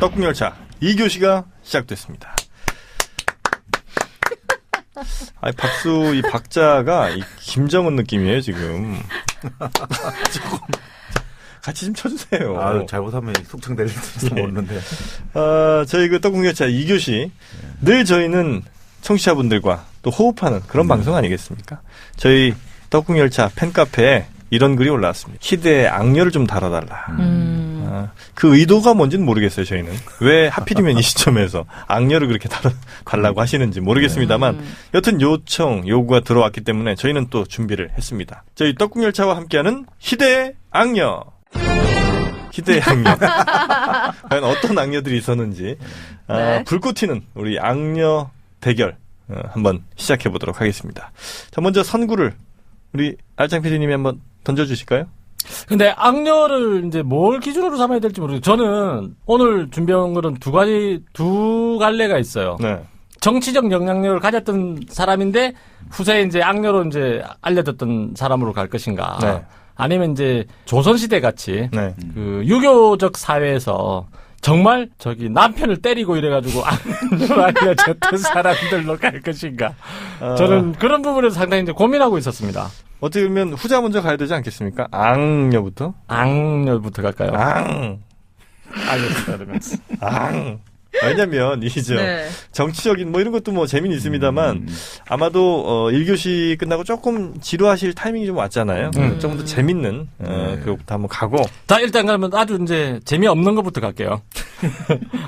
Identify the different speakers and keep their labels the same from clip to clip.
Speaker 1: 떡국열차 2교시가 시작됐습니다. 아니, 박수, 이 박자가 이 김정은 느낌이에요, 지금. 조금 같이 좀 쳐주세요.
Speaker 2: 아, 잘못하면 숙청될지도 모르는데.
Speaker 1: 저희 그 떡국열차 2교시, 늘 저희는 청취자분들과 또 호흡하는 그런 방송 아니겠습니까? 저희 떡국열차 팬카페에 이런 글이 올라왔습니다. 희대의 악녀를 좀 다뤄달라. 그 의도가 뭔지는 모르겠어요, 저희는. 왜 하필이면 이 시점에서 악녀를 그렇게 다뤄달라고 하시는지 모르겠습니다만, 여튼 요청, 요구가 들어왔기 때문에 저희는 또 준비를 했습니다. 저희 떡국열차와 함께하는 희대의 악녀. 희대의 악녀. 과연 어떤 악녀들이 있었는지,
Speaker 3: 네.
Speaker 1: 불꽃 튀는 우리 악녀 대결, 한번 시작해 보도록 하겠습니다. 자, 먼저 선구를 우리 알짱 PD님이 한번 던져주실까요?
Speaker 4: 근데 악녀를 이제 뭘 기준으로 삼아야 될지 모르겠어요. 저는 오늘 준비한 거는 두 갈래가 있어요.
Speaker 1: 네.
Speaker 4: 정치적 영향력을 가졌던 사람인데 후세에 이제 악녀로 이제 알려졌던 사람으로 갈 것인가.
Speaker 1: 네.
Speaker 4: 아니면 이제 조선시대 같이
Speaker 1: 네.
Speaker 4: 그 유교적 사회에서 정말 저기 남편을 때리고 이래가지고 악녀로 알려졌던 사람들로 갈 것인가. 저는 그런 부분에서 상당히 이제 고민하고 있었습니다.
Speaker 1: 어떻게 보면 후자 먼저 가야 되지 않겠습니까? 악녀부터?
Speaker 4: 악녀부터 갈까요?
Speaker 1: 알겠습니다, 그러면. 왜냐면,
Speaker 3: 네.
Speaker 1: 정치적인 뭐 이런 것도 뭐 재미는 있습니다만, 아마도, 1교시 끝나고 조금 지루하실 타이밍이 좀 왔잖아요. 좀 더 재밌는, 그것부터 한번 가고.
Speaker 4: 자, 일단 그러면 아주 이제 재미없는 것부터 갈게요.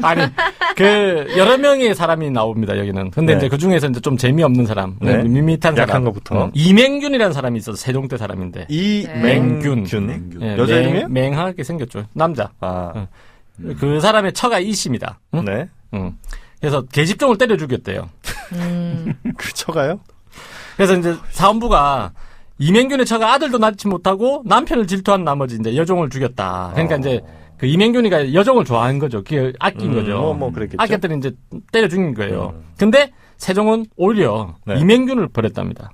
Speaker 4: 아니, 여러 명의 사람이 나옵니다, 여기는. 근데
Speaker 1: 네.
Speaker 4: 이제 그 중에서 이제 좀 재미없는 사람,
Speaker 1: 네.
Speaker 4: 밋밋한
Speaker 1: 약한
Speaker 4: 사람.
Speaker 1: 것부터.
Speaker 4: 이맹균이라는 사람이 있어서 세종대 사람인데.
Speaker 1: 이맹균.
Speaker 4: 예,
Speaker 1: 여자 이름이에요?
Speaker 4: 맹하게 생겼죠. 남자.
Speaker 1: 아.
Speaker 4: 그 사람의 처가 이씨입니다. 응?
Speaker 1: 네.
Speaker 4: 그래서 계집종을 때려 죽였대요.
Speaker 1: 그 처가요?
Speaker 4: 그래서 이제 사원부가 이맹균의 처가 아들도 낳지 못하고 남편을 질투한 나머지 이제 여종을 죽였다. 그러니까 이제 그 이맹균이가 여종을 좋아한 거죠. 그게 아낀 거죠.
Speaker 1: 뭐 그랬겠죠.
Speaker 4: 아꼈더니 이제 때려 죽인 거예요. 근데 세종은 오히려
Speaker 1: 네.
Speaker 4: 이맹균을 버렸답니다.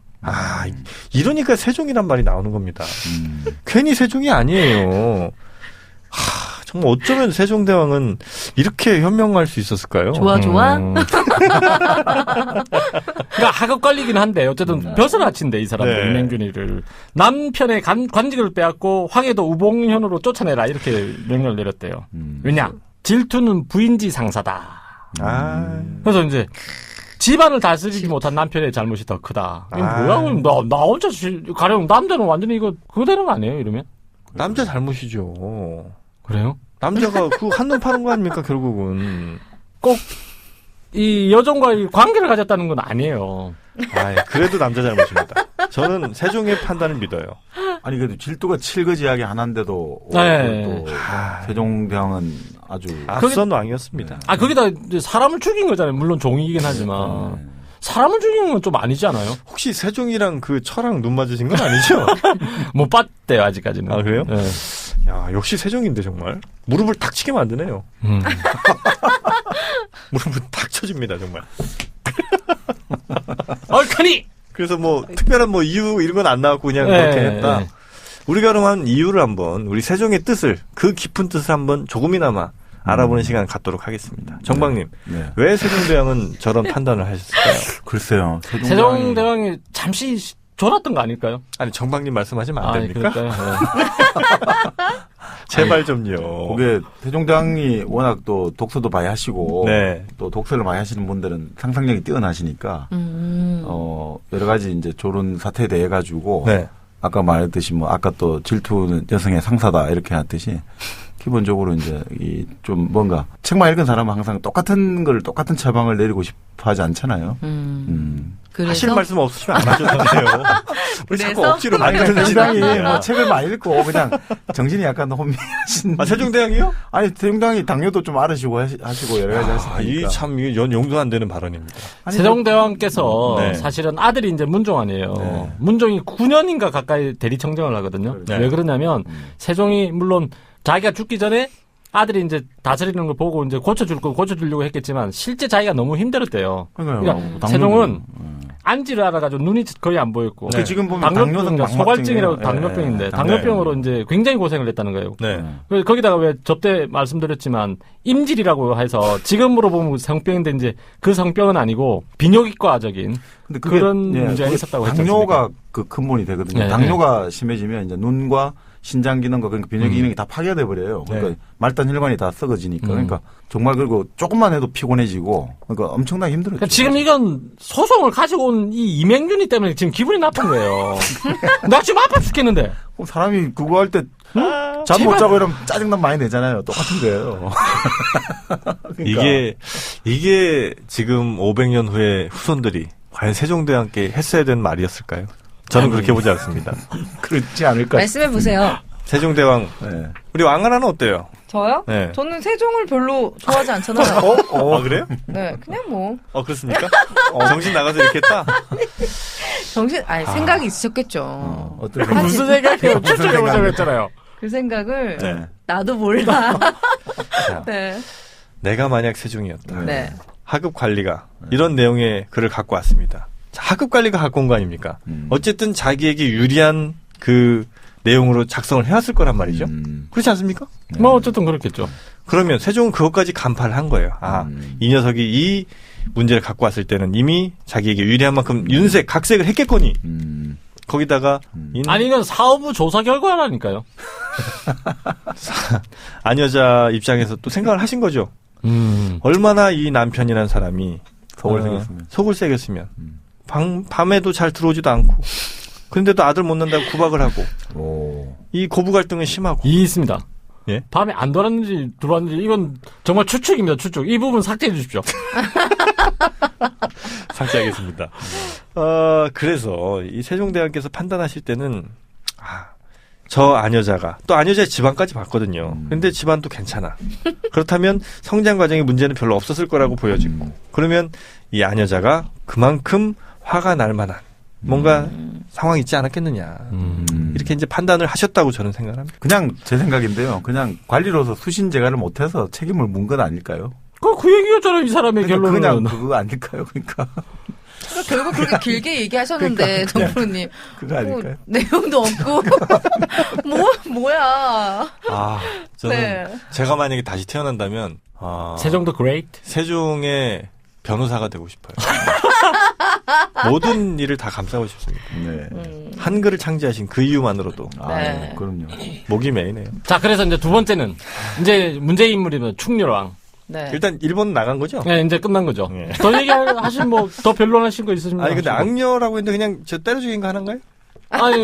Speaker 1: 이러니까 세종이란 말이 나오는 겁니다. 괜히 세종이 아니에요. 정말 어쩌면 세종대왕은 이렇게 현명할 수 있었을까요?
Speaker 3: 좋아.
Speaker 4: 그러니까 하급 관리긴 한데 어쨌든 벼슬 아친데 이 사람도
Speaker 1: 네.
Speaker 4: 이맹균이를 남편의 관직을 빼앗고 황해도 우봉현으로 쫓아내라 이렇게 명령을 내렸대요. 왜냐? 질투는 부인지 상사다. 그래서 이제 집안을 다스리지 못한 남편의 잘못이 더 크다. 이거 뭐야? 그럼 나 혼자 가령 남자는 완전히 이거 그대로 아니에요? 이러면?
Speaker 1: 남자 잘못이죠.
Speaker 4: 그래요?
Speaker 1: 남자가 그 한눈 파는 거 아닙니까, 결국은.
Speaker 4: 꼭 이 여종과 이 관계를 가졌다는 건 아니에요.
Speaker 1: 그래도 남자 잘못입니다. 저는 세종의 판단을 믿어요.
Speaker 2: 아니, 그래도 질투가 칠거지하게 하나인데도.
Speaker 4: 네.
Speaker 2: 또 세종대왕은 아주.
Speaker 1: 앞선 왕이었습니다.
Speaker 4: 거기다 이제 사람을 죽인 거잖아요. 물론 종이긴 하지만. 사람을 죽이는 건 좀 아니지 않아요?
Speaker 1: 혹시 세종이랑 그 처랑 눈 맞으신 건 아니죠?
Speaker 4: 못 봤대요, 아직까지는.
Speaker 1: 아, 그래요?
Speaker 4: 네.
Speaker 1: 야, 역시 세종인데, 정말. 무릎을 탁 치게 만드네요. 무릎을 탁 쳐줍니다, 정말.
Speaker 4: 얼큰이!
Speaker 1: 그래서 뭐, 특별한 뭐, 이유, 이런 건 안 나왔고, 그냥 그렇게 했다. 우리가 그럼 한 이유를 한번, 우리 세종의 뜻을, 그 깊은 뜻을 한번 조금이나마 알아보는 시간 갖도록 하겠습니다. 정박님, 왜 세종대왕은 저런 판단을 하셨을까요?
Speaker 2: 글쎄요.
Speaker 4: 세종대왕이 잠시 졸았던 거 아닐까요?
Speaker 1: 아니, 정박님 말씀하시면 안 됩니까?
Speaker 4: 그럴까요?
Speaker 1: 제발 좀요.
Speaker 2: 그게 세종대왕이 워낙 또 독서도 많이 하시고
Speaker 1: 네.
Speaker 2: 또 독서를 많이 하시는 분들은 상상력이 뛰어나시니까 여러 가지 이제 조론 사태에 대해 가지고 아까 말했듯이 뭐 아까 또 질투는 여성의 상사다 이렇게 했듯이 기본적으로 이제 이 좀 뭔가 책만 읽은 사람은 항상 똑같은 걸 똑같은 처방을 내리고 싶어 하지 않잖아요.
Speaker 3: 그래서
Speaker 1: 하실 말씀 없으시면 안 하셔도 돼요. 우리 자꾸 억지로 많이
Speaker 2: 세종대왕이 뭐 책을 많이 읽고 그냥 정신이 약간 혼미하신.
Speaker 1: 세종대왕이요?
Speaker 2: 아니 세종대왕이 당뇨도 좀 앓으시고 하시고 여러 가지 하시니까.
Speaker 1: 이 참 용도 안 되는 발언입니다.
Speaker 4: 세종대왕께서 사실은 아들이 이제 문종아니에요. 문종이 9년인가 가까이 대리청정을 하거든요. 왜 그러냐면 세종이 물론 자기가 죽기 전에 아들이 이제 다스리는 걸 보고 이제 고쳐주려고 했겠지만 실제 자기가 너무 힘들었대요. 그러니까 세종은 안지를 알아가지고 눈이 거의 안 보였고.
Speaker 2: 네. 지금 보면
Speaker 4: 당뇨병, 소갈증이라고 당뇨병인데 네. 당뇨병으로 이제 굉장히 고생을 했다는 거예요.
Speaker 1: 네.
Speaker 4: 거기다가 왜 접대 말씀드렸지만 임질이라고 해서 지금으로 보면 성병인데 이제 그 성병은 아니고 비뇨기과적인 그런 문제가 있었다고 했죠.
Speaker 2: 당뇨가 그 근본이 되거든요. 네. 당뇨가 심해지면 이제 눈과 신장 기능과 그러니까 비뇨기 기능이 다 파괴돼 버려요. 그러니까 말단 혈관이 다 썩어지니까 그러니까 정말 그리고 조금만 해도 피곤해지고 그러니까 엄청나게 힘들었죠.
Speaker 4: 그러니까 지금 이건 소송을 가지고 온 이 이맹균이 때문에 지금 기분이 나쁜 거예요. 나 지금 아파 죽겠는데.
Speaker 2: 사람이 그거 할 때 잠 못 자고 이러면 짜증난 많이 내잖아요. 똑같은 거예요.
Speaker 1: 그러니까. 이게 지금 500년 후에 후손들이 과연 세종대왕께 했어야 되는 말이었을까요? 저는 그렇게 보지 않습니다.
Speaker 2: 그렇지 않을까요?
Speaker 3: 말씀해 보세요.
Speaker 1: 세종대왕,
Speaker 2: 네.
Speaker 1: 우리 왕하나는 어때요?
Speaker 3: 저요?
Speaker 1: 네.
Speaker 3: 저는 세종을 별로 좋아하지 않잖아요.
Speaker 1: 아, 그래요?
Speaker 3: 네, 그냥 뭐.
Speaker 1: 그렇습니까? 정신 나가서 이렇게 했다?
Speaker 3: 생각이 있으셨겠죠.
Speaker 4: 무슨 생각이에요? 추측해보자고 했잖아요.
Speaker 3: 그 생각을 나도 몰라.
Speaker 1: 네. 내가 만약 세종이었다. 네. 하급 관리가 이런 내용의 글을 갖고 왔습니다. 자, 하급 관리가 갖고 온 거 아닙니까? 어쨌든 자기에게 유리한 그 내용으로 작성을 해왔을 거란 말이죠. 그렇지 않습니까?
Speaker 4: 뭐 어쨌든 그렇겠죠.
Speaker 1: 그러면 세종은 그것까지 간파를 한 거예요. 이 녀석이 이 문제를 갖고 왔을 때는 이미 자기에게 유리한 만큼 각색을 했겠거니. 거기다가
Speaker 4: 아니 이건 사업부 조사 결과라니까요.
Speaker 1: 아녀자 입장에서 또 생각을 하신 거죠. 얼마나 이 남편이라는 사람이 속을 새겼으면 밤에도 잘 들어오지도 않고 그런데도 아들 못 낳는다고 구박을 하고 이 고부 갈등은 심하고
Speaker 4: 있습니다.
Speaker 1: 예?
Speaker 4: 밤에 안 돌았는지 들어왔는지 이건 정말 추측입니다. 추측. 이 부분 삭제해 주십시오.
Speaker 1: 삭제하겠습니다. 그래서 이 세종대왕께서 판단하실 때는 저 아녀자가 또 아녀자의 집안까지 봤거든요. 근데 집안도 괜찮아. 그렇다면 성장 과정에 문제는 별로 없었을 거라고 보여지고 그러면 이 아녀자가 그만큼 화가 날 만한 뭔가 상황이 있지 않았겠느냐. 이렇게 이제 판단을 하셨다고 저는 생각합니다.
Speaker 2: 그냥 제 생각인데요. 그냥 관리로서 수신제가를 못해서 책임을 문 건 아닐까요?
Speaker 4: 그 얘기였잖아요. 이 사람의 결론은.
Speaker 2: 그냥 그거 아닐까요? 그러니까.
Speaker 3: 결국 그렇게 길게 얘기하셨는데 동프로님.
Speaker 2: 그거 아닐까요?
Speaker 3: 내용도 없고 뭐야.
Speaker 1: 저는 제가 만약에 다시 태어난다면
Speaker 4: 세종도 great.
Speaker 1: 세종의 변호사가 되고 싶어요. 모든 일을 다 감싸고 싶습니다. 네. 한글을 창제하신 그 이유만으로도.
Speaker 3: 네.
Speaker 2: 그럼요.
Speaker 1: 목이 메이네요.
Speaker 4: 자, 그래서 이제 두 번째는 이제 문제의 인물이면 충렬왕.
Speaker 3: 네.
Speaker 1: 일단 일본 나간 거죠?
Speaker 4: 네, 이제 끝난 거죠. 네. 더 얘기하신 더 변론하신 거 있으십니까?
Speaker 1: 아니 근데 악녀라고 했는데 그냥 저 때려 죽인 거 하나인가요?
Speaker 4: 아니,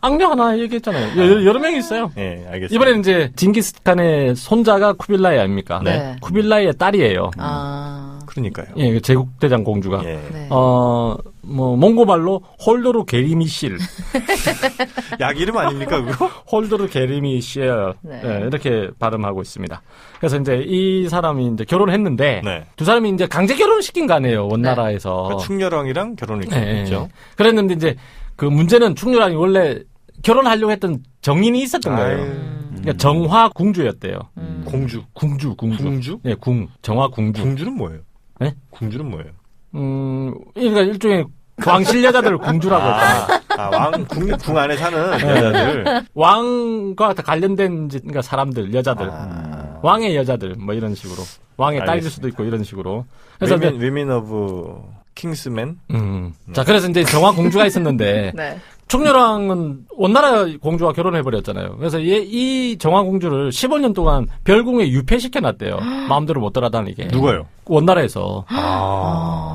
Speaker 4: 악녀 하나 얘기했잖아요. 여러 명이 있어요.
Speaker 1: 네, 알겠습니다.
Speaker 4: 이번에는 이제 징기스칸의 손자가 쿠빌라이 아닙니까?
Speaker 3: 네.
Speaker 4: 쿠빌라이의 딸이에요.
Speaker 1: 그러니까요.
Speaker 4: 예, 제국대장 공주가.
Speaker 1: 예.
Speaker 3: 네.
Speaker 4: 몽고말로 홀도르 게리미실.
Speaker 1: 약 이름 아닙니까, 그거?
Speaker 4: 홀도르 게리미실.
Speaker 3: 네.
Speaker 4: 네, 이렇게 발음하고 있습니다. 그래서 이제 이 사람이 이제 결혼했는데
Speaker 1: 네.
Speaker 4: 두 사람이 이제 강제 결혼을 시킨 거 아니에요, 원나라에서.
Speaker 1: 그러니까 충렬왕이랑 결혼을 했죠.
Speaker 4: 그랬는데 이제 그 문제는 충렬왕이 원래 결혼하려고 했던 정인이 있었던 거예요. 그러니까 정화 궁주였대요.
Speaker 1: 공주?
Speaker 4: 네, 정화 궁주.
Speaker 1: 궁주는 뭐예요?
Speaker 4: 네?
Speaker 1: 궁주는 뭐예요?
Speaker 4: 그러니까 일종의 왕실 여자들을 궁주라고 했잖아.
Speaker 1: 궁 안에 사는 여자들.
Speaker 4: 왕과 관련된 그러니까 사람들, 여자들. 왕의 여자들, 뭐 이런 식으로. 왕의 딸일 수도 있고 이런 식으로. 그래서
Speaker 1: Women of Kingsmen.
Speaker 4: 자, 그래서 이제 정화 공주가 있었는데.
Speaker 3: 네.
Speaker 4: 충렬왕은 원나라 공주와 결혼해버렸잖아요. 그래서 이 정화 공주를 15년 동안 별궁에 유폐시켜놨대요. 마음대로 못 돌아다니게.
Speaker 1: 누가요?
Speaker 4: 원나라에서.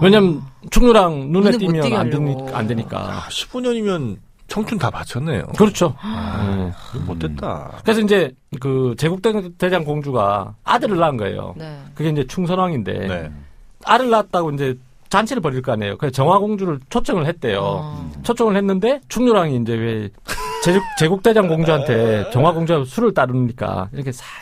Speaker 4: 왜냐면 충렬왕 눈에 띄면 안 되니까.
Speaker 1: 15년이면 청춘 다 바쳤네요.
Speaker 4: 그렇죠.
Speaker 1: 못됐다.
Speaker 4: 그래서 이제 그 제국대장 공주가 아들을 낳은 거예요.
Speaker 3: 네.
Speaker 4: 그게 이제 충선왕인데.
Speaker 1: 네.
Speaker 4: 아들 낳았다고 이제 잔치를 벌일 거 아니에요. 그래서 정화공주를 초청을 했대요. 초청을 했는데 충렬왕이 이제 왜 제국대장 공주한테 정화공주가 술을 따르니까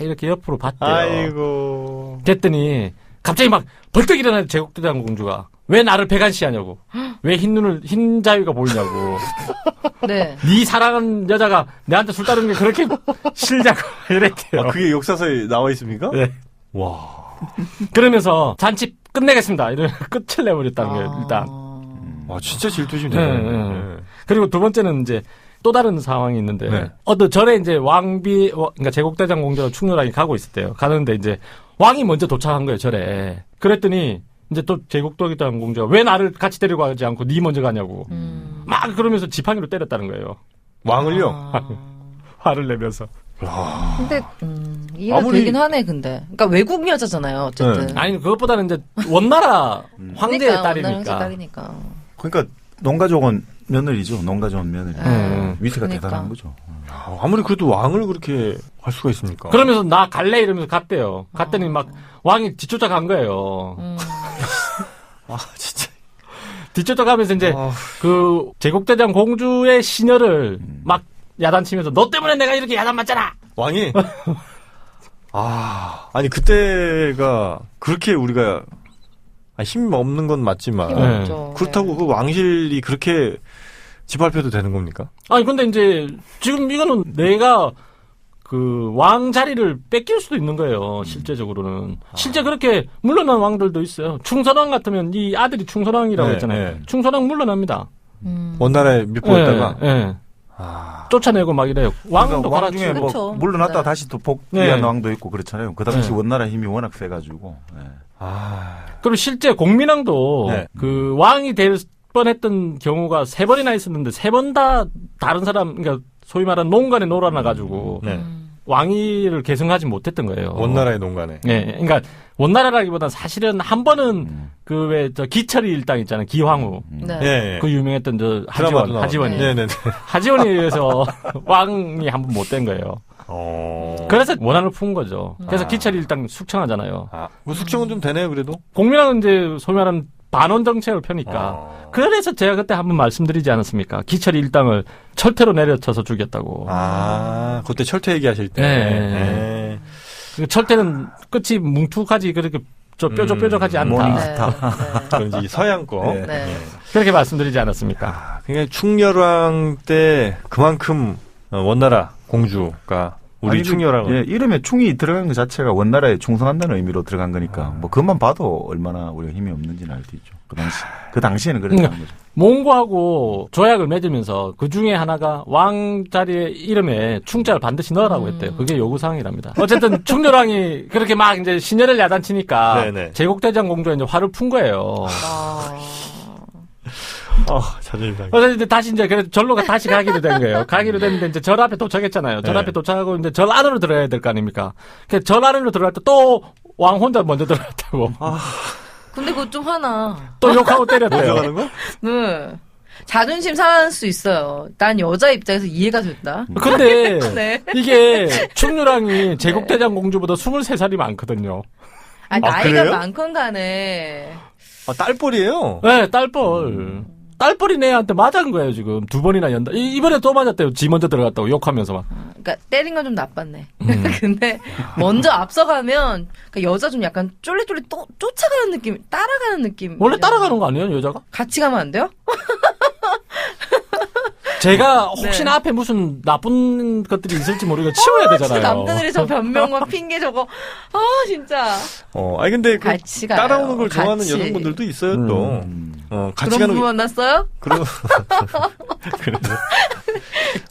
Speaker 4: 이렇게 옆으로 봤대요.
Speaker 1: 아이고.
Speaker 4: 됐더니 갑자기 막 벌떡 일어나는 제국대장 공주가 왜 나를 배관시하냐고. 왜 흰 자위가 보이냐고.
Speaker 3: 네.
Speaker 4: 네 사랑하는 여자가 내한테 술 따르는 게 그렇게 싫냐고 이랬대요.
Speaker 1: 그게 역사서에 나와 있습니까?
Speaker 4: 네.
Speaker 1: 와.
Speaker 4: 그러면서 잔치 끝내겠습니다. 이런 끝을 내버렸다는 거예요, 일단.
Speaker 1: 와, 진짜 질투심 되네.
Speaker 4: 그리고 두 번째는 이제 또 다른 상황이 있는데 어떤 절에 이제 그러니까 제국대장 공주와 충렬왕이 가고 있을 때요. 가는데 이제 왕이 먼저 도착한 거예요, 절에. 그랬더니 이제 또 제국대장 공주가 왜 나를 같이 데리고 가지 않고 네 먼저 가냐고. 막 그러면서 지팡이로 때렸다는 거예요.
Speaker 1: 왕을요?
Speaker 4: 화를 내면서.
Speaker 3: 근데 이해가 되긴 하네. 근데 그러니까 외국 여자잖아요. 어쨌든.
Speaker 4: 아니 그것보다는 이제 원나라 황제의
Speaker 3: 그러니까,
Speaker 4: 딸이니까.
Speaker 3: 딸이니까.
Speaker 2: 그러니까 농가족은 며느리죠. 농가족은 며느리. 위세가
Speaker 3: 그러니까.
Speaker 2: 대단한 거죠.
Speaker 1: 아무리 그래도 왕을 그렇게 할 수가 있습니까?
Speaker 4: 그러면서 나 갈래 이러면서 갔대요. 갔더니 막 왕이 뒤쫓아간 거예요.
Speaker 1: 아 진짜.
Speaker 4: 뒤쫓아가면서 이제 그 제국대장 공주의 시녀를 막 야단치면서 너 때문에 내가 이렇게 야단 맞잖아.
Speaker 1: 왕이. 아니 그때가 그렇게 우리가 힘 없는 건 맞지만 그렇다고 그 왕실이 그렇게 짓밟혀도 되는 겁니까?
Speaker 4: 아니 근데 이제 지금 이거는 내가 그 왕 자리를 뺏길 수도 있는 거예요. 실제적으로는. 실제 그렇게 물러난 왕들도 있어요. 충선왕 같으면 이 아들이 충선왕이라고 했잖아요. 충선왕 물러납니다.
Speaker 1: 원나라에 밀보였다가
Speaker 4: 쫓아내고 막 이래요. 왕도
Speaker 2: 왕 중에 뭐
Speaker 3: 그렇죠.
Speaker 2: 물러났다 다시 또 복귀한 왕도 있고 그렇잖아요. 그 당시 원나라 힘이 워낙 세가지고.
Speaker 4: 그리고 실제 공민왕도 그 왕이 될 뻔했던 경우가 3번이나 있었는데 3번 다 다른 사람, 그러니까 소위 말하는 농간에 놀아나가지고 왕위를 계승하지 못했던 거예요.
Speaker 1: 원나라의 농간에.
Speaker 4: 네, 그러니까 원나라라기보다는 사실은 한 번은 그 왜 저 기철이 일당 있잖아요. 기황후. 그 유명했던 저 하지원이. 하지원에 의해서 왕이 한 번 못 된 거예요. 그래서 원한을 푼 거죠. 그래서 기철이 일당 숙청하잖아요.
Speaker 1: 뭐 숙청은 좀 되네요, 그래도.
Speaker 4: 공민왕은 이제 소위 말하는 반원 정책을 펴니까. 그래서 제가 그때 한번 말씀드리지 않았습니까? 기철이 일당을 철퇴로 내려쳐서 죽였다고.
Speaker 1: 그때 철퇴 얘기하실 때.
Speaker 4: 철퇴는 끝이 뭉툭하지 그렇게 뾰족뾰족하지 않다.
Speaker 2: 모닝스타.
Speaker 1: 그런지 서양 거.
Speaker 4: 그렇게 말씀드리지 않았습니까?
Speaker 1: 그러니까 충렬왕 때 그만큼 원나라 공주가 우리 충렬왕을
Speaker 2: 이름에 충이 들어간 것 자체가 원나라에 충성한다는 의미로 들어간 거니까 뭐 그것만 봐도 얼마나 우리가 힘이 없는지는 알 수 있죠. 그 당시에는 그랬다는 거죠.
Speaker 4: 몽고하고 조약을 맺으면서 그 중에 하나가 왕 자리에 이름에 충자를 반드시 넣으라고 했대요. 그게 요구사항이랍니다. 어쨌든 충렬왕이 그렇게 막 이제 신녀를 야단치니까 제국대장 공주가 이제 화를 푼 거예요.
Speaker 1: 자존심 상해.
Speaker 4: 그래서 이제 다시 이제 그래서 절로 다시 가기로 된 거예요. 가기로 됐는데 이제 절 앞에 도착했잖아요. 절 앞에 도착하고 이제 절 안으로 들어가야 될 거 아닙니까? 그래서 절 안으로 들어갈 때 또 왕 혼자 먼저 들어갔다고.
Speaker 3: 근데 그거 좀 화나.
Speaker 4: 또 욕하고 때렸대요.
Speaker 1: 들어가는 거?
Speaker 3: 네. 자존심 상할 수 있어요. 난 여자 입장에서 이해가 된다.
Speaker 4: 근데 이게 충렬왕이 제국대장 공주보다 23살이 많거든요.
Speaker 3: 나이가
Speaker 1: 그래요?
Speaker 3: 많건 간에.
Speaker 1: 딸뻘이에요?
Speaker 4: 네, 딸뻘. 딸뻘이 내한테 맞은 거예요, 지금. 2번이나 연다. 이번에 또 맞았대요. 지 먼저 들어갔다고 욕하면서 막.
Speaker 3: 그러니까 때린 건 좀 나빴네. 근데 먼저 앞서가면 그러니까 여자 좀 약간 쫄래쫄래 또 쫓아가는 느낌, 따라가는 느낌.
Speaker 4: 원래 따라가는 거 아니에요, 여자가?
Speaker 3: 같이 가면 안 돼요?
Speaker 4: 제가 혹시나 앞에 무슨 나쁜 것들이 있을지 모르니까 치워야 되잖아요.
Speaker 3: 진짜 남자들이 저 변명과 핑계 저거. 진짜.
Speaker 1: 아니 근데
Speaker 3: 같이 가요.
Speaker 1: 따라오는 걸 좋아하는
Speaker 3: 같이.
Speaker 1: 여성분들도 있어요, 또. 같이
Speaker 3: 그런
Speaker 1: 가는
Speaker 3: 분 만났어요?
Speaker 1: 그래도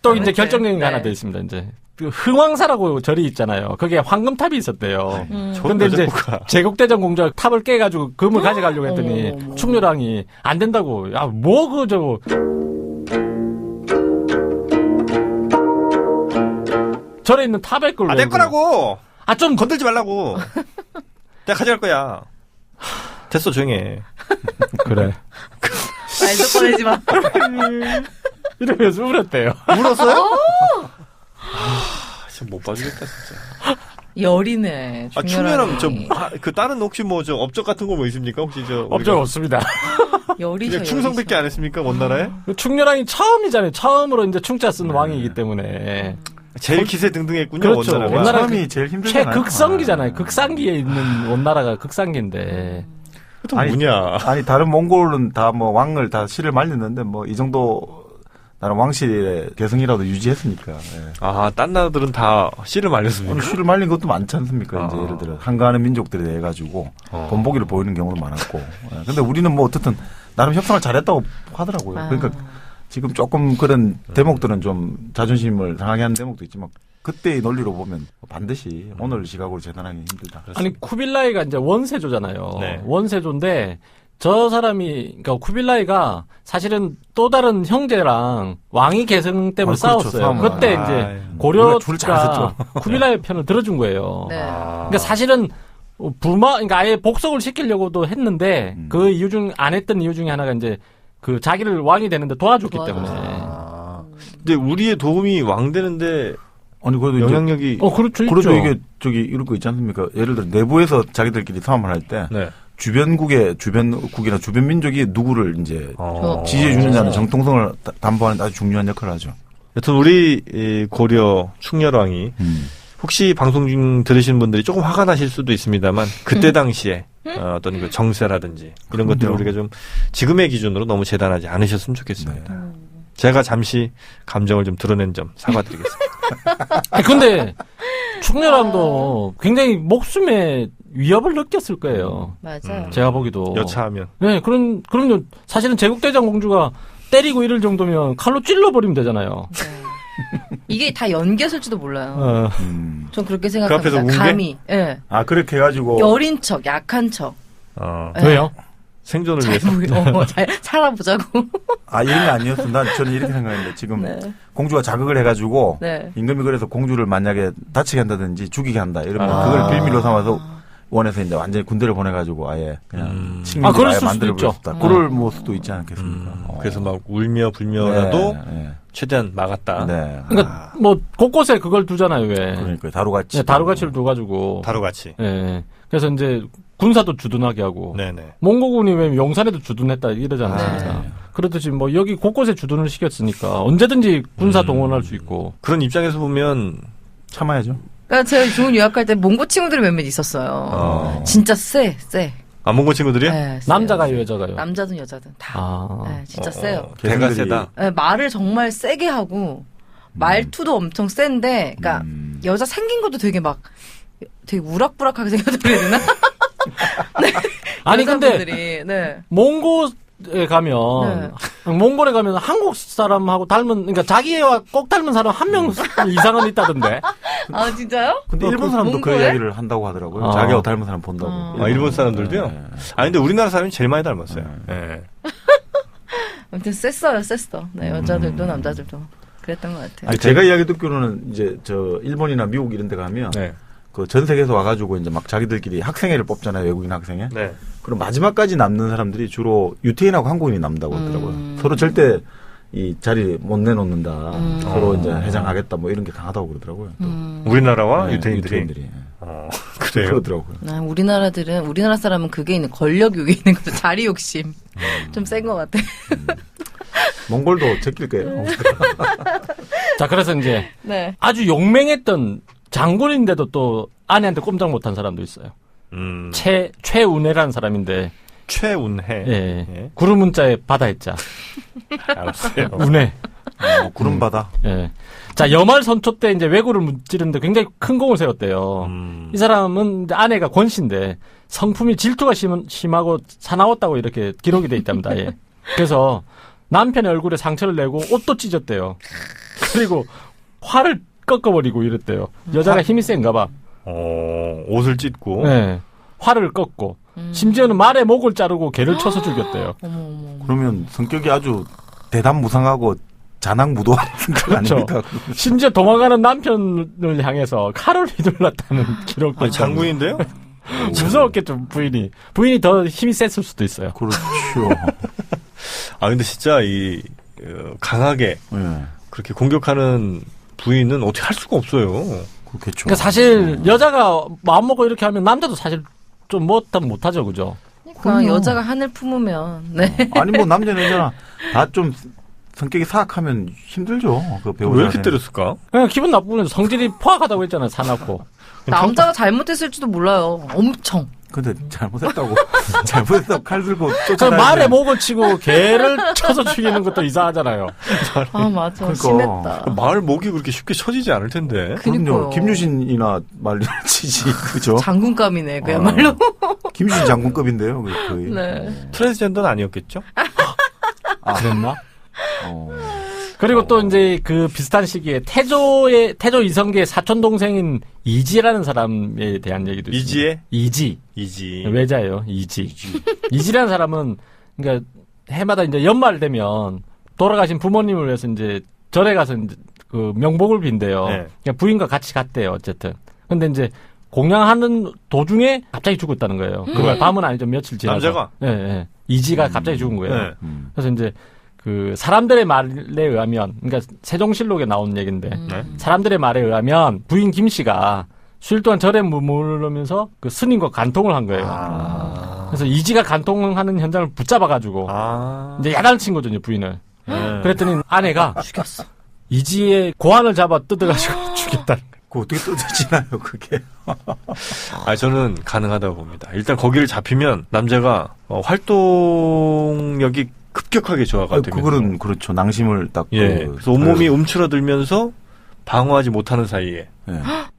Speaker 4: 또 이제 결정적인 게 하나 더 있습니다, 이제. 그 흥왕사라고 절이 있잖아요. 거기에 황금탑이 있었대요. 근데 이제 제국대장 공주가 탑을 깨가지고 금을 가져가려고 했더니 충렬왕이 안 된다고. 야, 뭐 저거. 절에 있는 탑의 걸로.
Speaker 1: 내 거라고!
Speaker 4: 좀
Speaker 1: 건들지 말라고! 내가 가져갈 거야. 됐어, 조용히 해.
Speaker 4: 그래.
Speaker 3: 말도 꺼내지 마.
Speaker 4: 이러면서 울었대요.
Speaker 1: 울었어요? 진짜 못 봐주겠다, 진짜.
Speaker 3: 열이네.
Speaker 1: 충렬왕, 그 다른 혹시 뭐 업적 같은 거 뭐 있습니까? 혹시
Speaker 4: 업적 없습니다.
Speaker 3: 열이죠.
Speaker 1: 충성밖에 안 했습니까, 원나라에?
Speaker 4: 충렬왕이 처음이잖아요. 처음으로 이제 충자 쓴 왕이기 때문에.
Speaker 1: 제일 기세 등등했군요.
Speaker 4: 그렇죠.
Speaker 1: 원나라가.
Speaker 2: 처음이 제일 힘들잖아요.
Speaker 4: 최극성기잖아요. 극상기에 있는 원나라가 극상기인데.
Speaker 1: 또 뭐냐?
Speaker 2: 아니 다른 몽골은 다 뭐 왕을 다 실을 말렸는데 뭐 이 정도 나는 왕실의 개성이라도 유지했으니까. 딴
Speaker 1: 나라들은 다 씨를 말렸습니까?
Speaker 2: 실을 말린 것도 많지 않습니까? 이제 예를 들어 한가하는 민족들에 대해 가지고 본보기를 보이는 경우도 많았고. 근데 우리는 뭐 어떻든 나름 협상을 잘했다고 하더라고요. 그러니까 지금 조금 그런 대목들은 좀 자존심을 상하게 하는 대목도 있지만 그때의 논리로 보면 반드시 오늘 시각으로 재단하기 힘들다.
Speaker 4: 아니 쿠빌라이가 이제 원세조잖아요.
Speaker 1: 네.
Speaker 4: 원세조인데 저 사람이 그러니까 쿠빌라이가 사실은 또 다른 형제랑 왕위 계승 때문에
Speaker 2: 그렇죠.
Speaker 4: 싸웠어요. 그때 이제 고려가 쿠빌라이 편을 들어준 거예요.
Speaker 3: 네.
Speaker 4: 그러니까 사실은 그러니까 아예 복속을 시키려고도 했는데 그 이유 중 안 했던 이유 중에 하나가 이제 그 자기를 왕이 되는데 도와줬기 때문에.
Speaker 1: 근데 우리의 도움이 왕 되는데
Speaker 2: 아니 그래도
Speaker 1: 영향력이
Speaker 4: 그렇죠.
Speaker 2: 그래도 이게 이런 거 있지 않습니까? 예를 들어 내부에서 자기들끼리 싸움을 할 때
Speaker 1: 네.
Speaker 2: 주변국이나 주변 민족이 누구를 이제 지지해 주느냐는 정통성을 담보하는 아주 중요한 역할을 하죠.
Speaker 1: 여튼 우리 고려 충렬왕이 혹시 방송 중 들으시는 분들이 조금 화가 나실 수도 있습니다만 그때 당시에 어떤 그 정세라든지 이런 것들을 우리가 좀 지금의 기준으로 너무 재단하지 않으셨으면 좋겠습니다. 네. 제가 잠시 감정을 좀 드러낸 점 사과드리겠습니다.
Speaker 4: 근데 충렬왕도 굉장히 목숨에 위협을 느꼈을 거예요.
Speaker 3: 맞아요.
Speaker 4: 제가 보기도.
Speaker 1: 여차하면.
Speaker 4: 네, 그럼요. 사실은 제국대장 공주가 때리고 이럴 정도면 칼로 찔러버리면 되잖아요.
Speaker 3: 네. 이게 다 연기였을지도 몰라요. 전 그렇게 생각합니다.
Speaker 1: 그 앞에서
Speaker 3: 감히. 예.
Speaker 2: 아 그렇게 해가지고
Speaker 3: 여린 척, 약한 척.
Speaker 4: 네. 왜요?
Speaker 1: 생존을
Speaker 3: 잘
Speaker 1: 위해서.
Speaker 3: 잘 살아보자고.
Speaker 2: 아 이런 게 아니었어. 저는 이렇게 생각했는데 지금
Speaker 3: 네.
Speaker 2: 공주가 자극을 해가지고
Speaker 3: 네.
Speaker 2: 임금이 그래서 공주를 만약에 다치게 한다든지 죽이게 한다 이러면 그걸 빌미로 삼아서 원에서 이제 완전히 군대를 보내가지고 아예 그냥
Speaker 4: 그럴
Speaker 2: 아예
Speaker 4: 수도
Speaker 2: 만들어버렸다. 그럴 수도 있지 않겠습니까?
Speaker 1: 그래서 막 울며 불며라도
Speaker 2: 네.
Speaker 1: 최대한 막았다.
Speaker 2: 네.
Speaker 4: 그러니까 뭐 곳곳에 그걸 두잖아요. 왜?
Speaker 2: 그러니까 다루가치.
Speaker 4: 네, 다루가치를 둬가지고.
Speaker 1: 다루가치.
Speaker 4: 네. 그래서 이제 군사도 주둔하게 하고. 네네. 몽고군이 왜 용산에도 주둔했다 이러지 않습니까? 네. 그렇듯이 뭐 여기 곳곳에 주둔을 시켰으니까 언제든지 군사 동원할 수 있고.
Speaker 1: 그런 입장에서 보면
Speaker 2: 참아야죠.
Speaker 3: 그러니까 제가 좋은 유학할 때 몽고 친구들이 몇몇 있었어요. 진짜 세.
Speaker 1: 아, 몽고 친구들이요?
Speaker 3: 네,
Speaker 4: 남자가요, 여자가요?
Speaker 3: 남자든 여자든 다. 네, 진짜 세요.
Speaker 1: 개가 세다.
Speaker 3: 네, 말을 정말 세게 하고 말투도 엄청 센데, 그러니까 여자 생긴 것도 되게 되게 우락부락하게 생겼다 그래야 되나? 네.
Speaker 4: 아니
Speaker 3: 여자분들이,
Speaker 4: 근데 몽고에 가면 몽골에 가면 한국 사람하고 그러니까 자기와 꼭 닮은 사람 한 명 이상은 있다던데.
Speaker 3: 아 진짜요?
Speaker 2: 근데 일본 사람도 그 이야기를 한다고 하더라고요. 자기하고 닮은 사람 본다고.
Speaker 1: 아, 일본 사람들도요? 네. 아 근데 우리나라 사람이 제일 많이 닮았어요. 네.
Speaker 3: 아무튼 셌어요. 네, 여자들도 남자들도 그랬던 것 같아요.
Speaker 2: 아니, 제가 이야기 듣기로는 이제 일본이나 미국 이런 데 가면 그 전 세계에서 와가지고 이제 막 자기들끼리 학생회를 뽑잖아요. 외국인 학생회. 네. 그럼 마지막까지 남는 사람들이 주로 유태인하고 한국인이 남는다고 하더라고요. 서로 절대 이 자리 못 내놓는다. 서로 이제 해장하겠다 뭐 이런 게 강하다고 그러더라고요. 또.
Speaker 1: 우리나라와 유태인들이. 그래요?
Speaker 2: 그러더라고요.
Speaker 3: 우리나라 사람은 그게 있는 권력욕이 있는 거죠. 자리 욕심. 좀 센 것 같아.
Speaker 2: 몽골도 제낄 거예요.
Speaker 4: 자, 그래서 이제 아주 용맹했던 장군인데도 또 아내한테 꼼짝 못한 사람도 있어요. 최운해라는 사람인데.
Speaker 1: 최운해.
Speaker 4: 예. 구름 문자에 바다했자.
Speaker 1: 알았어요.
Speaker 4: 운해.
Speaker 2: 구름바다.
Speaker 4: 예. 자, 여말 선초 때 이제 왜구를 무찌르는데 굉장히 큰功을 세웠대요. 이 사람은 이제 아내가 권씨인데 성품이 질투가 심하고 사나웠다고 이렇게 기록이 돼 있답니다. 예. 그래서 남편의 얼굴에 상처를 내고 옷도 찢었대요. 그리고 활을 꺾어버리고 이랬대요. 여자가 힘이 센가 봐.
Speaker 1: 옷을 찢고.
Speaker 4: 네. 활을 꺾고. 심지어는 말의 목을 자르고 개를 쳐서 죽였대요.
Speaker 2: 그러면 성격이 아주 대담무상하고 자낭무도한 성격 아닙니까?
Speaker 4: 심지어 도망가는 남편을 향해서 칼을 휘둘렀다는 기록도.
Speaker 1: 장군인데요?
Speaker 4: 무서웠겠죠, 부인이. 부인이 더 힘이 셌을 수도 있어요.
Speaker 2: 그렇죠.
Speaker 1: 아, 근데 진짜 강하게 그렇게 공격하는 부인은 어떻게 할 수가 없어요.
Speaker 2: 그렇겠죠.
Speaker 4: 그러니까 사실 여자가 마음먹고 이렇게 하면 남자도 사실 좀 못하죠, 그죠?
Speaker 3: 그러니까 여자가 한을 품으면. 네.
Speaker 2: 아니 뭐 남자는 여자나 다 좀 성격이 사악하면 힘들죠. 그
Speaker 1: 왜 이렇게 때렸을까?
Speaker 4: 그냥 기분 나쁘면 성질이 포악하다고 했잖아요, 사납고.
Speaker 3: 남자가 잘못했을지도 몰라요. 엄청.
Speaker 2: 근데 잘못했다고 칼 들고 쫓아다니는
Speaker 4: 말에 목을 치고 개를 쳐서 죽이는 것도 이상하잖아요.
Speaker 3: 아 맞아. 그러니까. 심했다.
Speaker 1: 말 목이 그렇게 쉽게 쳐지지 않을 텐데.
Speaker 2: 그럼요. 김유신이나 말을 치지 그죠?
Speaker 3: 장군감이네 그야말로.
Speaker 2: 김신 장군급인데요, 거의.
Speaker 3: 네.
Speaker 1: 트랜스젠더는 아니었겠죠?
Speaker 4: 그랬나? 그리고 또 이제 그 비슷한 시기에 태조 이성계의 사촌 동생인 이지라는 사람에 대한 얘기도 있습니다.
Speaker 1: 이지?
Speaker 4: 외자예요. 이지라는 사람은 그러니까 해마다 이제 연말 되면 돌아가신 부모님을 위해서 이제 절에 가서 이제 그 명복을 빈대요.
Speaker 1: 네.
Speaker 4: 그냥 부인과 같이 갔대요. 어쨌든. 근데 이제 공양하는 도중에 갑자기 죽었다는 거예요. 그걸 밤은 아니죠. 며칠 지나서.
Speaker 1: 남자가?
Speaker 4: 네. 이지가 갑자기 죽은 거예요. 그래서 이제 그 사람들의 말에 의하면, 그러니까 세종실록에 나온 얘기인데, 사람들의 말에 의하면 부인 김 씨가 수일 동안 절에 머무르면서 그 스님과 간통을 한 거예요. 그래서 이지가 간통하는 현장을 붙잡아가지고 이제 야단을 친 거죠, 이제 부인을. 그랬더니 아내가
Speaker 3: 죽였어.
Speaker 4: 이지의 고환을 잡아 뜯어가지고 죽였다는 거예요.
Speaker 2: 그거 어떻게 뜯어지나요, 그게?
Speaker 1: 저는 가능하다고 봅니다. 일단 거기를 잡히면 남자가 활동력이 급격하게 저하가 되면서.
Speaker 2: 그거는 그렇죠. 낭심을 딱.
Speaker 1: 그래서 온몸이 움츠러들면서 방어하지 못하는 사이에.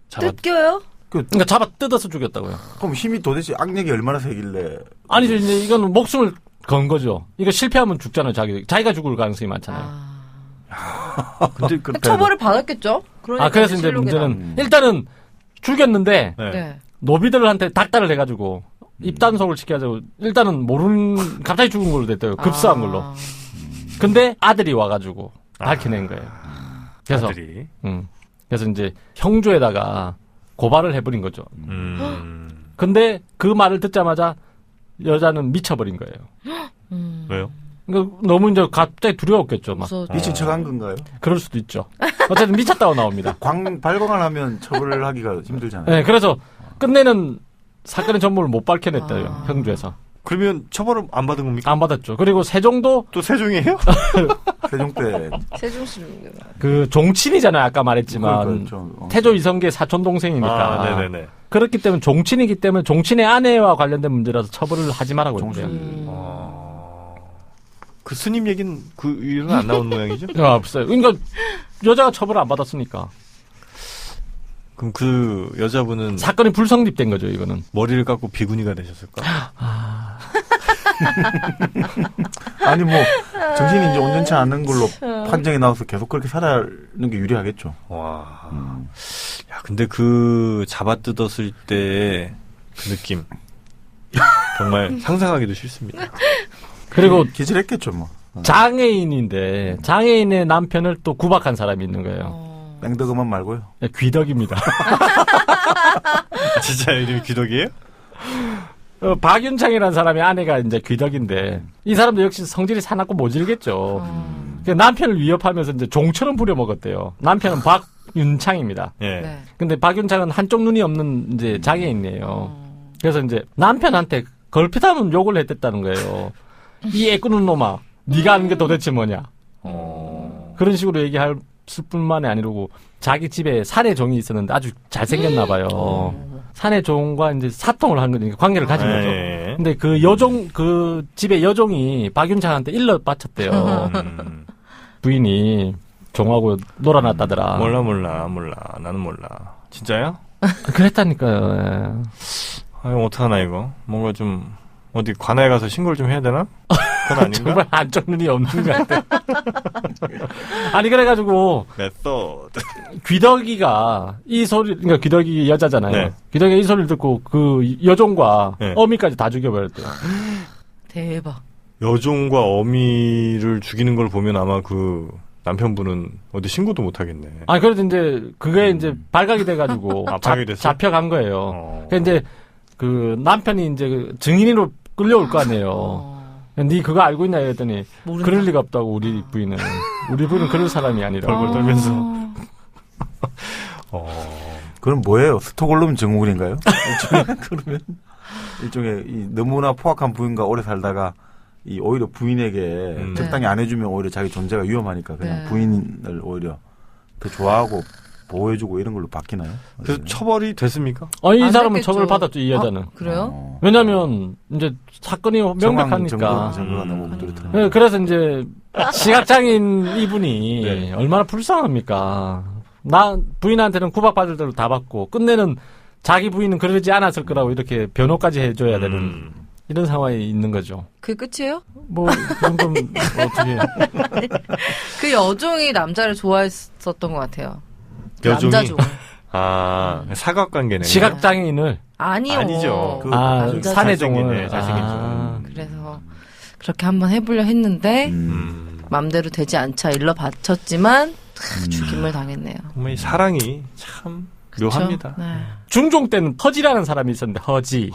Speaker 3: 뜯겨요?
Speaker 4: 그러니까 잡아 뜯어서 죽였다고요.
Speaker 2: 그럼 힘이 도대체 악력이 얼마나 세길래?
Speaker 4: 아니죠. 이제 이건 목숨을 건 거죠. 이거 실패하면 죽잖아요. 자기가 죽을 가능성이 많잖아요.
Speaker 1: 근데
Speaker 3: 처벌을 받았겠죠? 그러니까
Speaker 4: 그래서 이제 문제는 일단은 죽였는데
Speaker 3: 네.
Speaker 4: 노비들한테 닥달을 해가지고 입단속을 시켜가지고 일단은 갑자기 죽은 걸로 됐대요. 급사한 걸로. 근데 아들이 와가지고 밝혀낸 거예요. 그래서
Speaker 1: 아들이.
Speaker 4: 그래서 이제 형조에다가 고발을 해버린 거죠. 근데 그 말을 듣자마자 여자는 미쳐버린 거예요.
Speaker 1: 왜요?
Speaker 4: 그러니까 너무 이제 갑자기 두려웠겠죠. 막.
Speaker 2: 미친 척한 건가요?
Speaker 4: 그럴 수도 있죠. 어쨌든 미쳤다고 나옵니다.
Speaker 2: 발광을 하면 처벌을 하기가 힘들잖아요.
Speaker 4: 네, 그래서 끝내는 사건의 전모를 못 밝혀냈대요. 형주에서.
Speaker 1: 그러면 처벌을 안 받은 겁니까?
Speaker 4: 안 받았죠. 그리고 세종도
Speaker 1: 또 세종이에요?
Speaker 2: 세종 때
Speaker 3: 세종시
Speaker 4: 그 종친이잖아요. 아까 말했지만 태조 이성계 사촌 동생이니까.
Speaker 1: 네네네.
Speaker 4: 그렇기 때문에 종친이기 때문에 종친의 아내와 관련된 문제라서 처벌을 하지 말라고 했대요.
Speaker 1: 그 스님 얘기는 그 이유는 안 나온 모양이죠?
Speaker 4: 없어요. 그러니까 여자가 처벌을 안 받았으니까.
Speaker 1: 그럼 그 여자분은
Speaker 4: 사건이 불성립된 거죠. 이거는
Speaker 1: 머리를 깎고 비구니가 되셨을까?
Speaker 2: 아니 뭐 정신이 이제 온전치 않은 걸로 판정이 나와서 계속 그렇게 살아는 게 유리하겠죠.
Speaker 1: 와, 야 근데 그 잡아뜯었을 때 그 느낌 정말 상상하기도 싫습니다.
Speaker 4: 그리고
Speaker 2: 기절했겠죠 뭐.
Speaker 4: 장애인인데 장애인의 남편을 또 구박한 사람이 있는 거예요.
Speaker 2: 뺑덕음만 말고요.
Speaker 4: 네, 귀덕입니다.
Speaker 1: 진짜 이름이 귀덕이에요?
Speaker 4: 박윤창이라는 사람의 아내가 이제 귀덕인데 이 사람도 역시 성질이 사납고 모질겠죠. 남편을 위협하면서 이제 종처럼 부려먹었대요. 남편은 박윤창입니다.
Speaker 1: 예.
Speaker 3: 네.
Speaker 4: 근데 박윤창은 한쪽 눈이 없는 이제 장애인이에요. 그래서 이제 남편한테 걸핏하면 욕을 했댔다는 거예요. 이 애꾸는 놈아, 네가 아는 게 도대체 뭐냐. 그런 식으로 얘기할 뿐만이 아니고 자기 집에 사내 종이 있었는데 아주 잘생겼나 봐요. 사내 종과 이제 사통을 한 거니까 관계를 가진 거죠. 근데 그 여종, 그 집에 여종이 박윤창한테 일러 바쳤대요. 부인이 종하고 놀아놨다더라.
Speaker 1: 몰라. 나는 몰라. 진짜요?
Speaker 4: 그랬다니까요.
Speaker 1: 아유, 어떡하나, 이거. 뭔가 좀, 어디 관아에 가서 신고를 좀 해야 되나? 그건 아닌가?
Speaker 4: 정말 한쪽 눈이 없는 것 같아. 아니, 그래가지고.
Speaker 1: 메소드.
Speaker 4: 귀덕이가 이 소리, 그러니까 귀덕이 여자잖아요.
Speaker 1: 네.
Speaker 4: 귀덕이가 이 소리를 듣고 그 여종과
Speaker 1: 네.
Speaker 4: 어미까지 다 죽여버렸대요.
Speaker 3: 대박.
Speaker 1: 여종과 어미를 죽이는 걸 보면 아마 그 남편분은 어디 신고도 못 하겠네.
Speaker 4: 아니, 그래도 이제 그게 이제 발각이 돼가지고
Speaker 1: 발각이 됐어?
Speaker 4: 잡혀간 거예요. 그러니까 이제 그 남편이 이제 그 증인으로 끌려올 거 아니에요. 네 그거 알고 있냐 이랬더니
Speaker 3: 모른다.
Speaker 4: 그럴 리가 없다고 우리 부인은. 우리 부인은 그럴 사람이 아니라고.
Speaker 1: 얼굴 떨면서.
Speaker 2: 그럼 뭐예요? 스톡홀름 증후군인가요? 그러면 일종의 이 너무나 포악한 부인과 오래 살다가 이 오히려 부인에게 적당히 안 해주면 오히려 자기 존재가 위험하니까 그냥 부인을 오히려 더 좋아하고 보호해주고 이런 걸로 바뀌나요?
Speaker 1: 그래서 처벌이 됐습니까?
Speaker 4: 이
Speaker 3: 안
Speaker 4: 사람은
Speaker 3: 됐겠죠.
Speaker 4: 처벌을 받았죠, 이 여자는.
Speaker 3: 그래요?
Speaker 4: 왜냐면 이제 사건이 명백하니까.
Speaker 2: 증거가 너무 뚜렷하니까.
Speaker 4: 네, 그래서 이제 시각장애인 이분이 얼마나 불쌍합니까? 나 부인한테는 구박받을 대로 다 받고 끝내는 자기 부인은 그러지 않았을 거라고 이렇게 변호까지 해줘야 되는 이런 상황에 있는 거죠.
Speaker 3: 그게 끝이에요?
Speaker 4: 뭐 그런 건 어떻게?
Speaker 3: 그 여종이 남자를 좋아했었던 것 같아요.
Speaker 1: 여종이?
Speaker 3: 남자종을.
Speaker 1: 사각관계네.
Speaker 4: 시각장애인을
Speaker 3: 아니요.
Speaker 1: 아니죠.
Speaker 4: 사내종을.
Speaker 1: 잘생긴 종.
Speaker 3: 그래서 그렇게 한번 해보려 했는데 맘대로 되지 않자 일러 바쳤지만 죽임을 당했네요.
Speaker 1: 정말 이 사랑이 참 묘합니다.
Speaker 3: 네.
Speaker 4: 중종 때는 허지라는 사람이 있었는데 허지.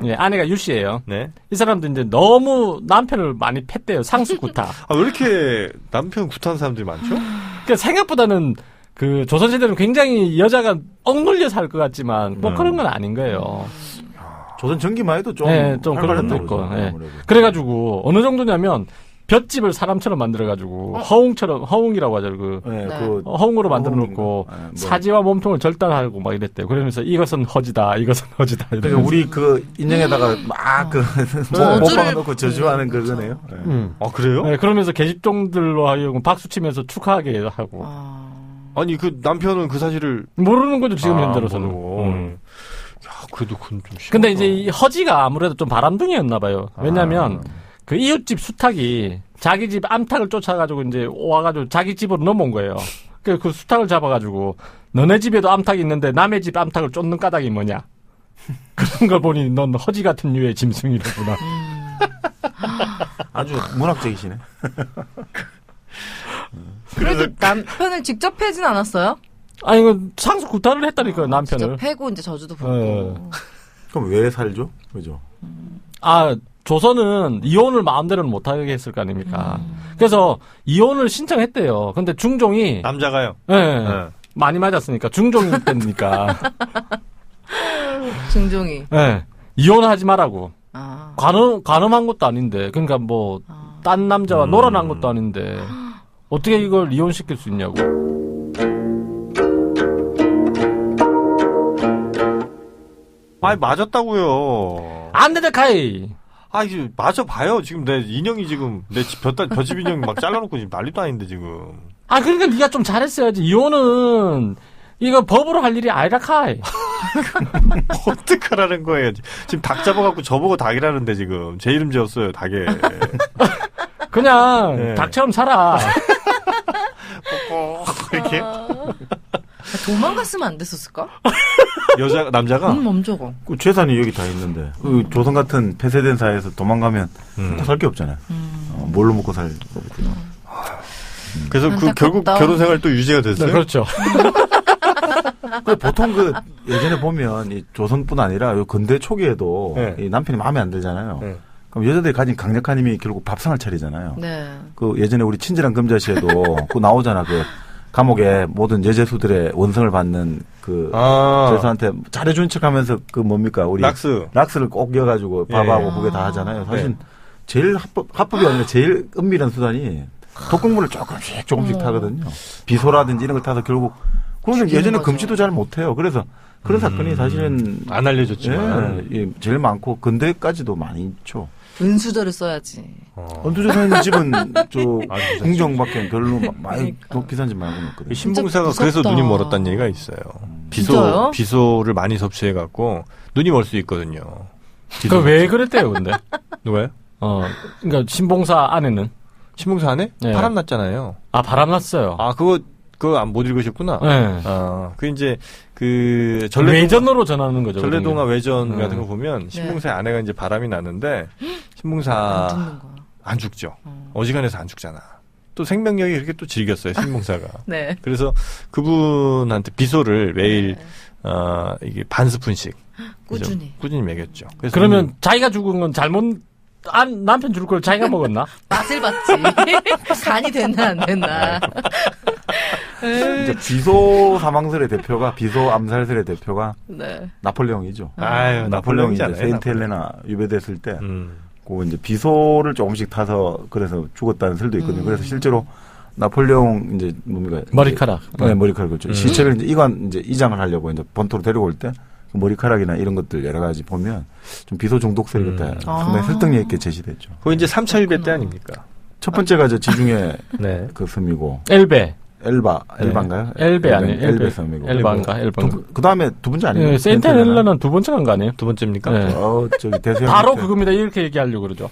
Speaker 1: 네.
Speaker 4: 아내가 유씨예요.
Speaker 1: 네.
Speaker 4: 이 사람도 이제 너무 남편을 많이 팼대요. 상수구타.
Speaker 1: 왜 이렇게 남편 구타하는 사람들이 많죠?
Speaker 4: 그러니까 생각보다는 그 조선시대는 굉장히 여자가 억눌려 살 것 같지만 뭐 그런 건 아닌 거예요.
Speaker 2: 조선 전기만 해도 좀
Speaker 4: 그런 것도 있고. 그래가지고 어느 정도냐면 볏집을 사람처럼 만들어가지고 허웅이라고 하죠. 허웅으로 만들어놓고 사지와 몸통을 절단하고 막 이랬대요. 그러면서 이것은 허지다, 이것은 허지다.
Speaker 2: 그러니까 우리 그 인형에다가 막 못 박아놓고 저주하는 그거네요.
Speaker 1: 그래요?
Speaker 4: 네, 그러면서 계집종들로 하여금 박수 치면서 축하하게 하고.
Speaker 1: 아니 그 남편은 그 사실을
Speaker 4: 모르는 거죠 지금 현재로서는.
Speaker 1: 야, 그래도 그건 좀 심하다.
Speaker 4: 근데 이제 이 허지가 아무래도 좀 바람둥이였나 봐요. 왜냐면 그 이웃집 수탉이 자기 집 암탉을 쫓아가지고 이제 와가지고 자기 집으로 넘어온 거예요. 그 수탉을 잡아가지고 너네 집에도 암탉이 있는데 남의 집 암탉을 쫓는 까닭이 뭐냐. 그런 걸 보니 넌 허지 같은 류의 짐승이로구나.
Speaker 2: 아주 문학적이시네.
Speaker 3: 그래도 남편을 직접 패진 않았어요?
Speaker 4: 아니 이거 상수 구타를 했다니까요 남편을.
Speaker 3: 직접 패고 이제 저주도 부르고.
Speaker 2: 그럼 왜 살죠? 그죠?
Speaker 4: 조선은 이혼을 마음대로는 못하게 했을 거 아닙니까? 그래서 이혼을 신청했대요. 근데 중종이
Speaker 1: 남자가요?
Speaker 4: 네. 많이 맞았으니까 중종이 때니까.
Speaker 3: 중종이.
Speaker 4: 네. 이혼하지 말라고. 관음한 것도 아닌데. 그러니까 뭐 딴 남자와 놀아난 것도 아닌데 어떻게 이걸 이혼시킬 수 있냐고.
Speaker 1: 아니 맞았다고요.
Speaker 4: 안 되다 카이.
Speaker 1: 이제 맞아봐요. 지금 내 인형이 지금 내 벼집 인형 막 잘라놓고 지금 난리도 아닌데 지금.
Speaker 4: 그러니까 네가 좀 잘했어야지. 이혼은 이거 법으로 할 일이 아니라 카이.
Speaker 1: 어떡하라는 거예요. 지금 닭 잡아갖고 저보고 닭이라는데 지금 제 이름 지었어요. 닭에.
Speaker 4: 그냥 닭처럼 살아.
Speaker 1: 이렇게.
Speaker 3: 도망갔으면 안 됐었을까?
Speaker 1: 남자가?
Speaker 3: 남자가.
Speaker 2: 그 재산이 여기 다 있는데. 그 조선 같은 폐쇄된 사회에서 도망가면 먹고 살 게 없잖아요. 뭘로 먹고 살 거거든요.
Speaker 1: 그래서 결국 결혼 생활 또 유지가 됐어요?
Speaker 4: 네, 그렇죠.
Speaker 2: 보통 예전에 보면 이 조선뿐 아니라 근대 초기에도 이 남편이 마음에 안 들잖아요. 그럼 여자들이 가진 강력한 힘이 결국 밥상을 차리잖아요.
Speaker 3: 네.
Speaker 2: 예전에 우리 친절한 금자씨에도 나오잖아. 감옥에 모든 여제수들의 원성을 받는 제수한테 잘해준 척하면서 뭡니까 우리 락스를 꼭 이어가지고 밥하고 그게 다 하잖아요. 사실 제일 합법이 아니라 제일 은밀한 수단이 독극물을 조금씩 타거든요. 비소라든지 이런 걸 타서 결국 그거는 예전에 금지도 잘 못해요. 그래서 그런 사건이 사실은
Speaker 1: 안 알려졌지만
Speaker 2: 제일 많고 근대까지도 많이 있죠.
Speaker 3: 은수저를 써야지.
Speaker 2: 은수저 집은 궁정밖에 별로 많이 비싼 집 말고는 없거든요.
Speaker 1: 신봉사가 그래서 눈이 멀었다는 얘기가 있어요. 비소를 많이 섭취해갖고 눈이 멀 수 있거든요.
Speaker 4: 왜 그랬대요, 근데?
Speaker 1: 누가요?
Speaker 4: 그러니까 신봉사 아내는?
Speaker 1: 신봉사 안에? 네. 바람 났잖아요.
Speaker 4: 바람 났어요.
Speaker 1: 그거 못 읽으셨구나.
Speaker 4: 네.
Speaker 1: 이제
Speaker 4: 외전으로 전하는 거죠.
Speaker 1: 전래동화 외전 같은 거 보면 신봉사의 아내가 이제 바람이 났는데 신봉사 안 죽죠. 어지간해서 안 죽잖아. 또 생명력이 그렇게 또 즐겼어요, 신봉사가.
Speaker 3: 네.
Speaker 1: 그래서 그분한테 비소를 매일 이게 반 스푼씩 꾸준히 먹였죠.
Speaker 4: 그러면 자기가 죽은 건 남편 죽을 걸 자기가 먹었나?
Speaker 3: 맛을 봤지. 간이 됐나 안 됐나.
Speaker 2: 이제 비소 사망설의 대표가 비소 암살설의 대표가 나폴레옹이죠. 나폴레옹이 이제 세인트 헬레나 유배됐을 때, 이제 비소를 조금씩 타서 그래서 죽었다는 설도 있거든요. 그래서 실제로 나폴레옹 이제 뭡니까
Speaker 4: 머리카락.
Speaker 2: 머리카락 그렇죠. 시체를 이제 이장을 하려고 이제 본토로 데리고 올 때. 머리카락이나 이런 것들 여러 가지 보면 좀 비소 중독설이 상당히 설득력 있게 제시됐죠.
Speaker 1: 그거 이제 3차 일배 때 아닙니까?
Speaker 2: 첫 번째가 지중해 그 섬이고
Speaker 4: 엘베
Speaker 2: 엘바인가요?
Speaker 4: 엘베 아니에요?
Speaker 2: 엘베 섬이고.
Speaker 4: 엘바인가?
Speaker 2: 그 다음에 두 번째 아니에요?
Speaker 4: 네, 세인트 헬레나는 두 번째 간 거 아니에요?
Speaker 1: 두 번째입니까?
Speaker 4: 네.
Speaker 2: 저기 대서양.
Speaker 4: 바로 그겁니다. 이렇게 얘기하려고 그러죠.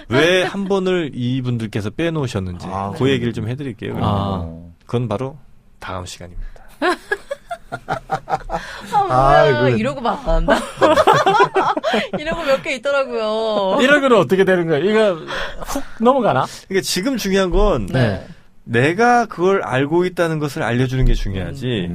Speaker 1: 왜 한 번을 이분들께서 빼놓으셨는지 그 얘기를 좀 해드릴게요. 그건 바로 다음 시간입니다.
Speaker 3: 뭐야. 이러고 막 안다. 이러고 몇 개 있더라고요.
Speaker 4: 이런 거는 어떻게 되는 거예요? 이거 훅 넘어가나?
Speaker 1: 그러니까 지금 중요한 건 내가 그걸 알고 있다는 것을 알려주는 게 중요하지.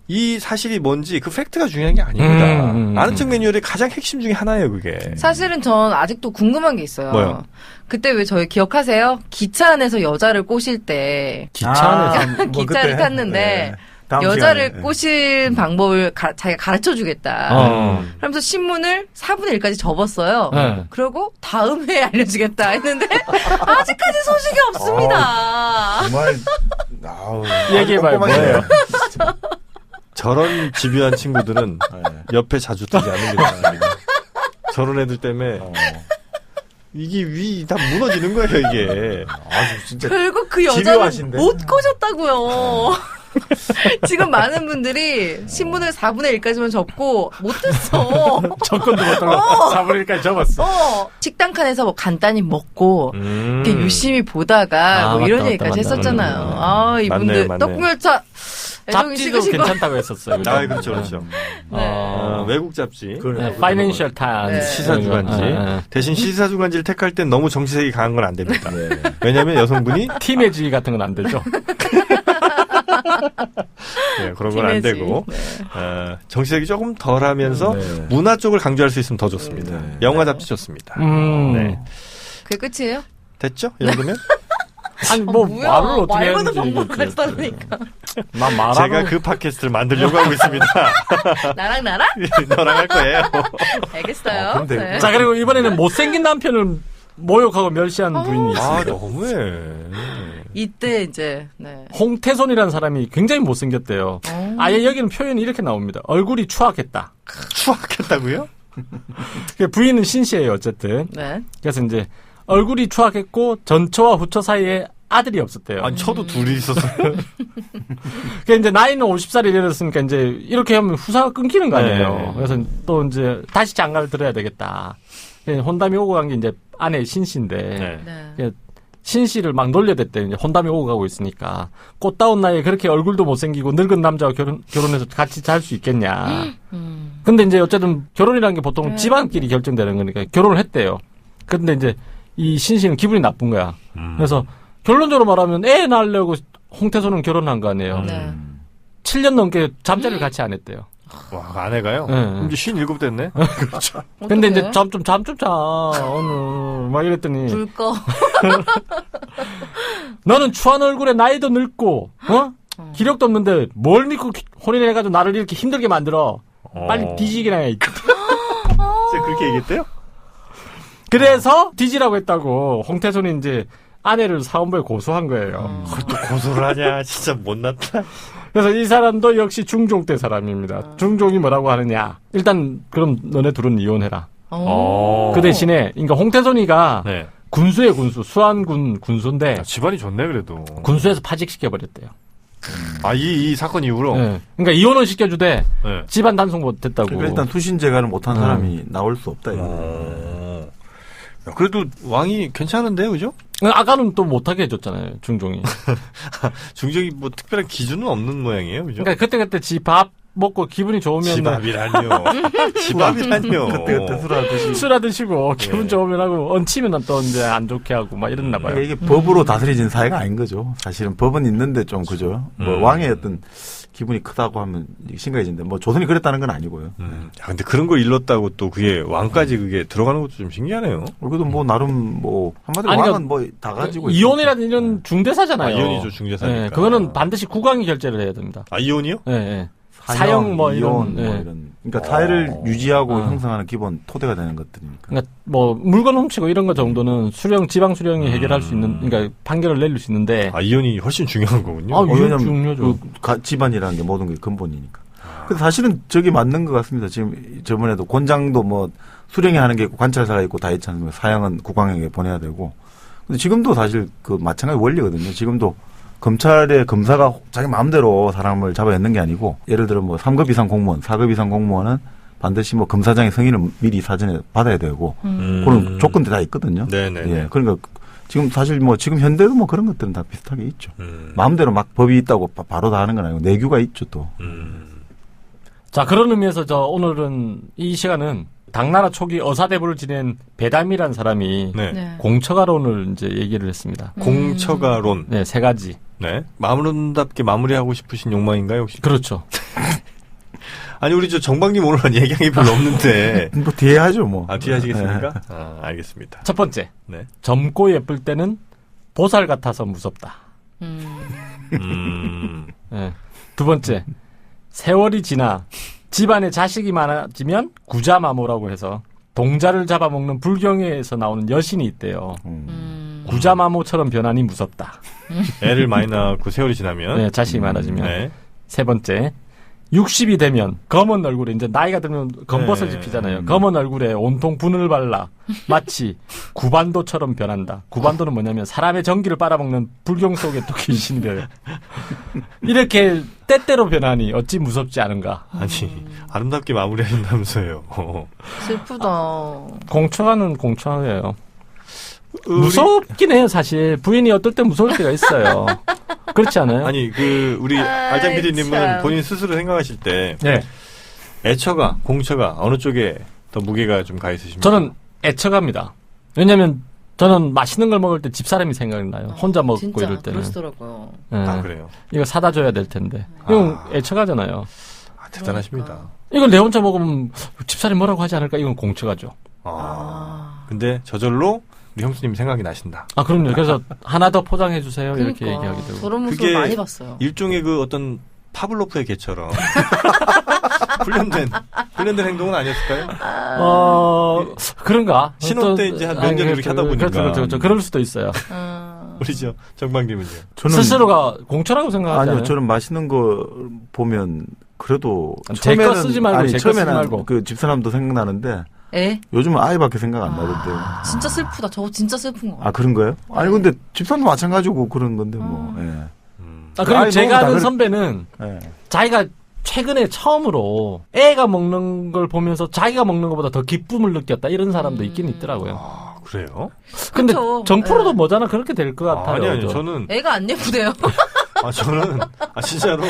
Speaker 1: 이 사실이 뭔지 그 팩트가 중요한 게 아닙니다. 아는 척 매뉴얼의 가장 핵심 중에 하나예요, 그게.
Speaker 3: 사실은 전 아직도 궁금한 게 있어요.
Speaker 1: 뭐요?
Speaker 3: 그때 왜 저희 기억하세요? 기차 안에서 여자를 꼬실 때
Speaker 4: 기차 안에서
Speaker 3: 기차를 탔는데 여자를 꼬실 방법을 자기가 가르쳐주겠다. 그러면서 신문을 4분의 1까지 접었어요. 그리고 다음 회에 알려주겠다 했는데 아직까지 소식이 없습니다.
Speaker 2: 정말
Speaker 4: 얘기해봐요. 뭐예요?
Speaker 1: 저런 집요한 친구들은 옆에 자주 두지 않습니다. 저런 애들 때문에 이게 위 다 무너지는 거예요, 이게.
Speaker 2: 진짜
Speaker 3: 결국 그 여자는 못 꼬셨다고요. 지금 많은 분들이 신문을 4분의 1까지만 접고 못했어.
Speaker 4: 접근도 못하고 4분의 1까지 접었어.
Speaker 3: 식당 칸에서 뭐 간단히 먹고 이렇게 유심히 보다가 뭐 이런 얘기까지 했었잖아요. 이분들 떡국열차
Speaker 4: 잡지도 괜찮다고 했었어요.
Speaker 1: 그렇죠, 그렇죠. 외국 잡지,
Speaker 4: 파이낸셜 타임스
Speaker 1: 시사주간지. 대신 시사주간지를 택할 땐 너무 정치색이 강한 건 안 됩니다. 왜냐하면 여성분이
Speaker 4: 티매지 같은 건 안 되죠.
Speaker 1: 그런 건 안 되고 정치색이 조금 덜하면서 문화 쪽을 강조할 수 있으면 더 좋습니다. 영화 잡지 좋습니다.
Speaker 3: 그게 끝이에요?
Speaker 1: 됐죠? 이 정도면?
Speaker 4: 아니 말을 어떻게
Speaker 3: 말고도
Speaker 4: 하는지
Speaker 3: 방법을 가르쳐달라니까.
Speaker 4: 난 말하고
Speaker 1: 제가 그 팟캐스트를 만들려고 하고 있습니다.
Speaker 3: 나랑?
Speaker 1: 너랑 할 거예요.
Speaker 3: 알겠어요. 네.
Speaker 4: 자, 그리고 이번에는 못생긴 남편을 모욕하고 멸시한 부인이 있습니다.
Speaker 1: 너무해.
Speaker 3: 이때 이제
Speaker 4: 홍태손이라는 사람이 굉장히 못생겼대요. 아예 여기는 표현이 이렇게 나옵니다. 얼굴이 추악했다.
Speaker 1: 추악했다고요?
Speaker 4: 부인은 신씨예요, 어쨌든. 그래서 이제 얼굴이 추악했고 전처와 후처 사이에 아들이 없었대요.
Speaker 1: 아니, 처도 둘이 있었어요.
Speaker 4: 그러니까 이제 나이는 50살이 되었으니까 이제 이렇게 하면 후사가 끊기는 거 아니에요. 그래서 또 이제 다시 장가를 들어야 되겠다. 혼담이 오고 간 게 이제 아내 신씨인데 신씨를 막 놀려댔대요. 이제 혼담이 오고 가고 있으니까 꽃다운 나이에 그렇게 얼굴도 못생기고 늙은 남자와 결혼해서 같이 잘 수 있겠냐. 근데 이제 어쨌든 결혼이라는 게 보통 집안끼리 결정되는 거니까 결혼을 했대요. 근데 이제 이 신씨는 기분이 나쁜 거야. 그래서 결론적으로 말하면 애 낳으려고 홍태손은 결혼한 거 아니에요. 7년 넘게 잠자리를 같이 안 했대요.
Speaker 1: 와, 아내가요? 그럼 이제 57 됐네?
Speaker 4: 그렇죠. 근데 이제 잠 좀 자, 오늘. 막 이랬더니.
Speaker 3: 불 꺼.
Speaker 4: 너는 추한 얼굴에 나이도 늙고, 기력도 없는데 뭘 믿고 혼인해가지고 나를 이렇게 힘들게 만들어. 빨리 뒤지기나 해.
Speaker 1: 진짜 그렇게 얘기했대요?
Speaker 4: 그래서 뒤지라고 했다고 홍태손이 이제 아내를 사원부에 고소한 거예요.
Speaker 1: 또 고소를 하냐? 진짜 못났다.
Speaker 4: 그래서 이 사람도 역시 중종 때 사람입니다. 중종이 뭐라고 하느냐. 일단 그럼 너네 둘은 이혼해라. 그 대신에 그러니까 홍태손이가 군수예요, 군수. 수안군 군수인데.
Speaker 1: 집안이 좋네, 그래도.
Speaker 4: 군수에서 파직시켜버렸대요.
Speaker 1: 이 사건 이후로?
Speaker 4: 그러니까 이혼을 시켜주되 집안 단속 못했다고.
Speaker 2: 그러니까 일단 투신제가를 못한 사람이 나올 수 없다.
Speaker 1: 그래도 왕이 괜찮은데요, 그죠?
Speaker 4: 아까는 또 못하게 해줬잖아요, 중종이.
Speaker 1: 중종이 뭐 특별한 기준은 없는 모양이에요, 그죠?
Speaker 4: 그러니까 그때 지 밥 먹고 기분이 좋으면.
Speaker 1: 집밥이라뇨. 집밥이라뇨.
Speaker 2: 그때
Speaker 4: 술 드시고 기분 좋으면 하고 얹히면 또 이제 안 좋게 하고 막 이랬나 봐요.
Speaker 2: 이게 법으로 다스려진 사회가 아닌 거죠. 사실은 법은 있는데 좀 그죠. 뭐 왕의 어떤 기분이 크다고 하면 심각해진데 뭐 조선이 그랬다는 건 아니고요.
Speaker 1: 근데 그런 걸 일렀다고 또 그게 왕까지 그게 들어가는 것도 좀 신기하네요.
Speaker 2: 그래도 뭐 나름 뭐 한마디로 왕은 뭐 다 가지고
Speaker 4: 이혼이라는 이런 중대사잖아요.
Speaker 1: 이혼이죠, 중대사니까.
Speaker 4: 그거는 반드시 국왕이 결재를 해야 됩니다.
Speaker 1: 이혼이요?
Speaker 4: 네. 사형 뭐 이런.
Speaker 2: 그러니까 사회를 유지하고 형성하는 기본 토대가 되는 것들이니까.
Speaker 4: 그러니까 뭐 물건 훔치고 이런 거 정도는 지방 수령이 해결할 수 있는, 그러니까 판결을 내릴 수 있는데.
Speaker 1: 이혼이 훨씬 중요한 거군요.
Speaker 4: 이혼 중요하죠.
Speaker 2: 집안이라는 게 모든 게 근본이니까. 근데 사실은 저게 맞는 것 같습니다. 지금 저번에도 권장도 뭐 수령이 하는 게 있고 관찰사가 있고 다 있지 않습니까? 사형은 국왕에게 보내야 되고. 근데 지금도 사실 그 마찬가지 원리거든요. 지금도 검찰의 검사가 자기 마음대로 사람을 잡아내는 게 아니고 예를 들어 뭐 3급 이상 공무원, 4급 이상 공무원은 반드시 뭐 검사장의 승인을 미리 사전에 받아야 되고 그런 조건들이 다 있거든요.
Speaker 1: 네네.
Speaker 2: 예, 그러니까 지금 사실 뭐 지금 현대도 뭐 그런 것들은 다 비슷하게 있죠. 마음대로 막 법이 있다고 바로 다 하는 건 아니고 내규가 있죠 또.
Speaker 4: 자, 그런 의미에서 오늘은 이 시간은 당나라 초기 어사대부를 지낸 배담이라는 사람이
Speaker 1: 네.
Speaker 4: 공처가론을 이제 얘기를 했습니다.
Speaker 1: 공처가론.
Speaker 4: 네, 3가지.
Speaker 1: 네. 마무른답게 마무리하고 싶으신 욕망인가요, 혹시?
Speaker 4: 그렇죠.
Speaker 1: 아니, 우리 정방님 오늘 얘기한 게 별로 없는데.
Speaker 2: 뭐 뒤에 하죠, 뭐.
Speaker 1: 아, 뒤에 하시겠습니까?
Speaker 2: 네.
Speaker 1: 아, 알겠습니다.
Speaker 4: 첫 번째.
Speaker 1: 네.
Speaker 4: 젊고 예쁠 때는 보살 같아서 무섭다. 네. 두 번째. 세월이 지나 집안에 자식이 많아지면 구자마모라고 해서 동자를 잡아먹는 불경에서 나오는 여신이 있대요. 구자마모처럼 변하니 무섭다.
Speaker 1: 애를 많이 낳고 세월이 지나면.
Speaker 4: 네, 자식이 많아지면.
Speaker 1: 네.
Speaker 4: 세 번째. 60이 되면 검은 얼굴에 이제 나이가 들면 검버섯이 피잖아요. 검은 얼굴에 온통 분을 발라 마치 구반도처럼 변한다. 구반도는 뭐냐면 사람의 전기를 빨아먹는 불경 속의 또 귀신이래요. 이렇게 때때로 변하니 어찌 무섭지 않은가.
Speaker 1: 아니, 아름답게 마무리하신다면서요.
Speaker 3: 슬프다.
Speaker 4: 공처가는 공처예요. 무섭긴 해요, 사실. 부인이 어떨 때 무서울 때가 있어요. 그렇지 않아요?
Speaker 1: 아니, 우리 알장 PD님은
Speaker 3: 참.
Speaker 1: 본인 스스로 생각하실 때.
Speaker 4: 네.
Speaker 1: 애처가, 공처가 어느 쪽에 더 무게가 좀 가 있으십니까?
Speaker 4: 저는 애처갑니다. 왜냐면 저는 맛있는 걸 먹을 때 집사람이 생각이 나요. 혼자 먹고
Speaker 3: 진짜
Speaker 4: 이럴 때는.
Speaker 3: 그러시더라고요.
Speaker 4: 네.
Speaker 1: 아, 그래요?
Speaker 4: 이거 사다 줘야 될 텐데. 이건 애처가잖아요.
Speaker 1: 아, 대단하십니다.
Speaker 4: 이걸 내 혼자 먹으면 집사람이 뭐라고 하지 않을까? 이건 공처가죠.
Speaker 1: 근데 저절로 우리 형수님 생각이 나신다.
Speaker 4: 아, 그럼요. 그래서 하나 더 포장해 주세요. 이렇게 얘기하게 되고.
Speaker 3: 저런 모습
Speaker 1: 그게
Speaker 3: 많이 봤어요.
Speaker 1: 일종의 어떤 파블로프의 개처럼 훈련된 행동은 아니었을까요?
Speaker 4: 그런가?
Speaker 1: 신혼 때 이제 한 몇 년 이렇게 하다 보니까.
Speaker 4: 그렇죠. 그럴 수도 있어요.
Speaker 1: 우리 정방님은요?
Speaker 2: 저는
Speaker 4: 스스로가 공처라고 생각하지 않아요?
Speaker 2: 아니요, 저는 맛있는 거 보면 그래도
Speaker 4: 제 거 쓰지 말고 제 거 쓰지 말고.
Speaker 2: 그 집사람도 생각나는데
Speaker 3: 에?
Speaker 2: 요즘은 아이밖에 생각 안 나던데.
Speaker 3: 진짜 슬프다. 저거 진짜 슬픈 거.
Speaker 2: 아, 그런 거예요? 아니 근데 집사람도 마찬가지고 그런 건데 뭐. 예.
Speaker 4: 그리고
Speaker 2: 아이
Speaker 4: 제가
Speaker 2: 먹으면
Speaker 4: 아는
Speaker 2: 다
Speaker 4: 선배는
Speaker 2: 예.
Speaker 4: 자기가 최근에 처음으로 애가 먹는 걸 보면서 자기가 먹는 것보다 더 기쁨을 느꼈다 이런 사람도 있긴 있더라고요.
Speaker 1: 아, 그래요?
Speaker 4: 근데
Speaker 3: 그쵸.
Speaker 4: 정프로도
Speaker 3: 예.
Speaker 4: 뭐잖아 그렇게 될 것 같아요.
Speaker 1: 아니, 저는,
Speaker 3: 애가 안 예쁘대요.
Speaker 1: 저는, 진짜로,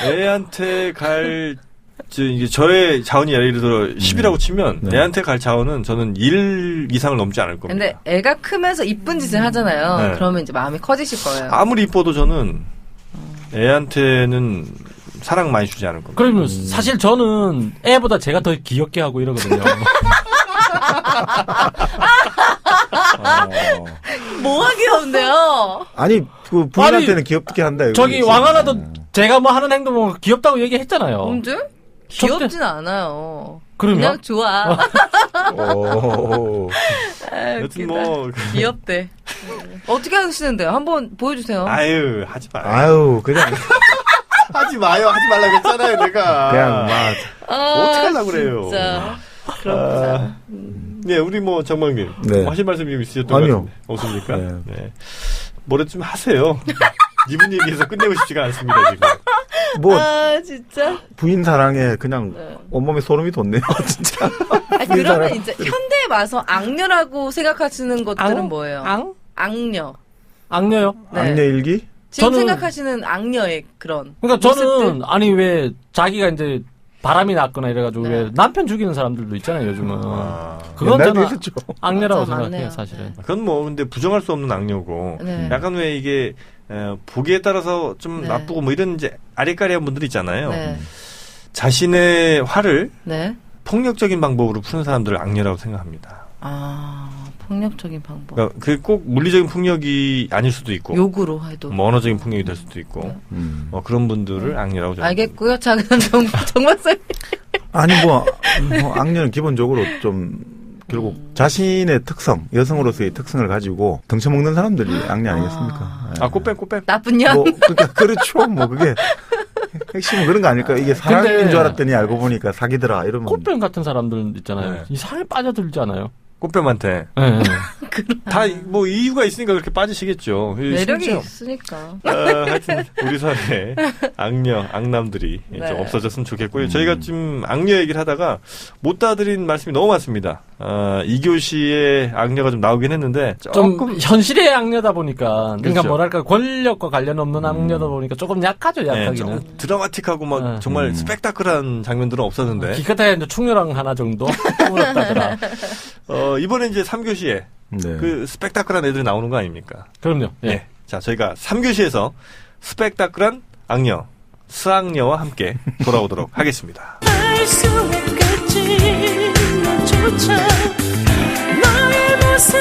Speaker 1: 애한테 이게 저의 자원이 예를 들어 10이라고 치면,
Speaker 2: 네.
Speaker 1: 애한테 갈 자원은 저는 1 이상을 넘지 않을 겁니다.
Speaker 3: 근데 애가 크면서 이쁜 짓을 하잖아요.
Speaker 1: 네.
Speaker 3: 그러면 이제 마음이 커지실 거예요.
Speaker 1: 아무리 이뻐도 저는 애한테는 사랑 많이 주지 않을 겁니다.
Speaker 4: 그러면 사실 저는 애보다 제가 더 귀엽게 하고 이러거든요.
Speaker 3: 뭐가 귀여운데요?
Speaker 2: 아니 그 부인한테는 귀엽게 한다. 이거
Speaker 4: 저기
Speaker 2: 있지.
Speaker 4: 왕하나도 제가 뭐 하는 행동 보면 귀엽다고 얘기했잖아요.
Speaker 3: 언제? 귀엽진 않아요.
Speaker 4: 그러면?
Speaker 3: 그냥 좋아.
Speaker 2: 오.
Speaker 1: 여튼 뭐,
Speaker 3: 귀엽대. 어떻게 하시는데요? 한번 보여주세요.
Speaker 1: 아유, 하지 마요.
Speaker 2: 아유 그냥
Speaker 1: 하지 마요. 하지 말라고 했잖아요, 내가.
Speaker 2: 그냥 막
Speaker 1: 어떻게 하려고 그래요?
Speaker 3: 진짜. 그렇구나.
Speaker 1: 네, 우리 정방님.
Speaker 2: 네.
Speaker 1: 하실 말씀이 있으셨던 것
Speaker 2: 아니요.
Speaker 1: 같은데. 없습니까?
Speaker 2: 네.
Speaker 1: 네. 뭐라 좀 하세요. 이분 얘기해서 끝내고 싶지가 않습니다, 지금.
Speaker 2: 뭐
Speaker 3: 진짜.
Speaker 2: 부인 사랑에 그냥
Speaker 3: 네.
Speaker 2: 온몸에 소름이 돋네요, 진짜.
Speaker 3: 아니, 그러면 이제 현대에 와서 악녀라고 생각하시는 것들은 뭐예요? 악녀.
Speaker 4: 악녀요?
Speaker 3: 네.
Speaker 2: 악녀일기?
Speaker 3: 지금
Speaker 4: 저는-
Speaker 3: 생각하시는 악녀의 그런.
Speaker 4: 그러니까 저는
Speaker 3: 모습들?
Speaker 4: 아니 왜 자기가 이제 바람이 났거나 이래가지고
Speaker 3: 네.
Speaker 4: 왜 남편 죽이는 사람들도 있잖아요 요즘은.
Speaker 1: 아,
Speaker 4: 그건
Speaker 2: 옛날에도
Speaker 4: 저는
Speaker 2: 있었죠.
Speaker 4: 악녀라고
Speaker 3: 맞아,
Speaker 4: 생각해요
Speaker 3: 맞네요.
Speaker 4: 사실은.
Speaker 1: 그건 뭐, 근데 부정할 수 없는 악녀고.
Speaker 3: 네.
Speaker 1: 약간 왜 이게, 보기에 따라서 좀
Speaker 3: 네.
Speaker 1: 나쁘고 뭐 이런 이제 아리까리한 분들 있잖아요.
Speaker 3: 네.
Speaker 1: 자신의 화를
Speaker 3: 네.
Speaker 1: 폭력적인 방법으로 푸는 사람들을 악녀라고 생각합니다.
Speaker 3: 폭력적인 방법.
Speaker 1: 그러니까 그게 꼭 물리적인 폭력이 아닐 수도 있고,
Speaker 3: 욕으로 해도.
Speaker 1: 뭐 언어적인 폭력이 될 수도 있고, 그런 분들을 악녀라고 저는
Speaker 3: 알겠고요. 자, 그럼 정박사님.
Speaker 2: 아니 뭐 악녀는 기본적으로 좀 결국 자신의 특성, 여성으로서의 특성을 가지고 덩쳐먹는 사람들이 악녀 아니겠습니까? 예.
Speaker 1: 꽃뱀.
Speaker 3: 나쁜 년?
Speaker 2: 뭐 그러니까 그렇죠. 뭐 그게 핵심은 그런 거 아닐까? 이게 사랑인
Speaker 4: 근데-
Speaker 2: 줄 알았더니 알고 보니까 사기더라 이러면
Speaker 4: 꽃뱀 같은 사람들 있잖아요.
Speaker 1: 네.
Speaker 4: 이상하게 빠져들지 않아요?
Speaker 1: 꽃뱀한테. 다 뭐 이유가 있으니까 그렇게 빠지시겠죠.
Speaker 3: 매력이
Speaker 1: 심지어,
Speaker 3: 있으니까.
Speaker 1: 하여튼 우리 사회에 악남들이
Speaker 3: 네.
Speaker 1: 좀 없어졌으면 좋겠고요. 저희가 지금 악녀 얘기를 하다가 못 다드린 말씀이 너무 많습니다. 이교시의 악녀가 좀 나오긴 했는데
Speaker 4: 좀
Speaker 1: 조금
Speaker 4: 현실의 악녀다 보니까 그러니까
Speaker 1: 그렇죠.
Speaker 4: 뭐랄까 권력과 관련 없는 악녀다 보니까 조금 약하죠.
Speaker 1: 네,
Speaker 4: 약하기는.
Speaker 1: 좀 드라마틱하고 막 정말 스펙타클한 장면들은 없었는데
Speaker 4: 기껏해야 이제 충혈왕 하나 정도 꾸몄다더라.
Speaker 1: 이번에 이제 3교시에
Speaker 2: 네.
Speaker 1: 그 스펙타클한 애들이 나오는 거 아닙니까?
Speaker 4: 그럼요. 예.
Speaker 1: 네. 자, 저희가 3교시에서 스펙타클한 악녀, 스악녀와 함께 돌아오도록 하겠습니다.
Speaker 5: 알 수 없겠지 너조차 너의 모습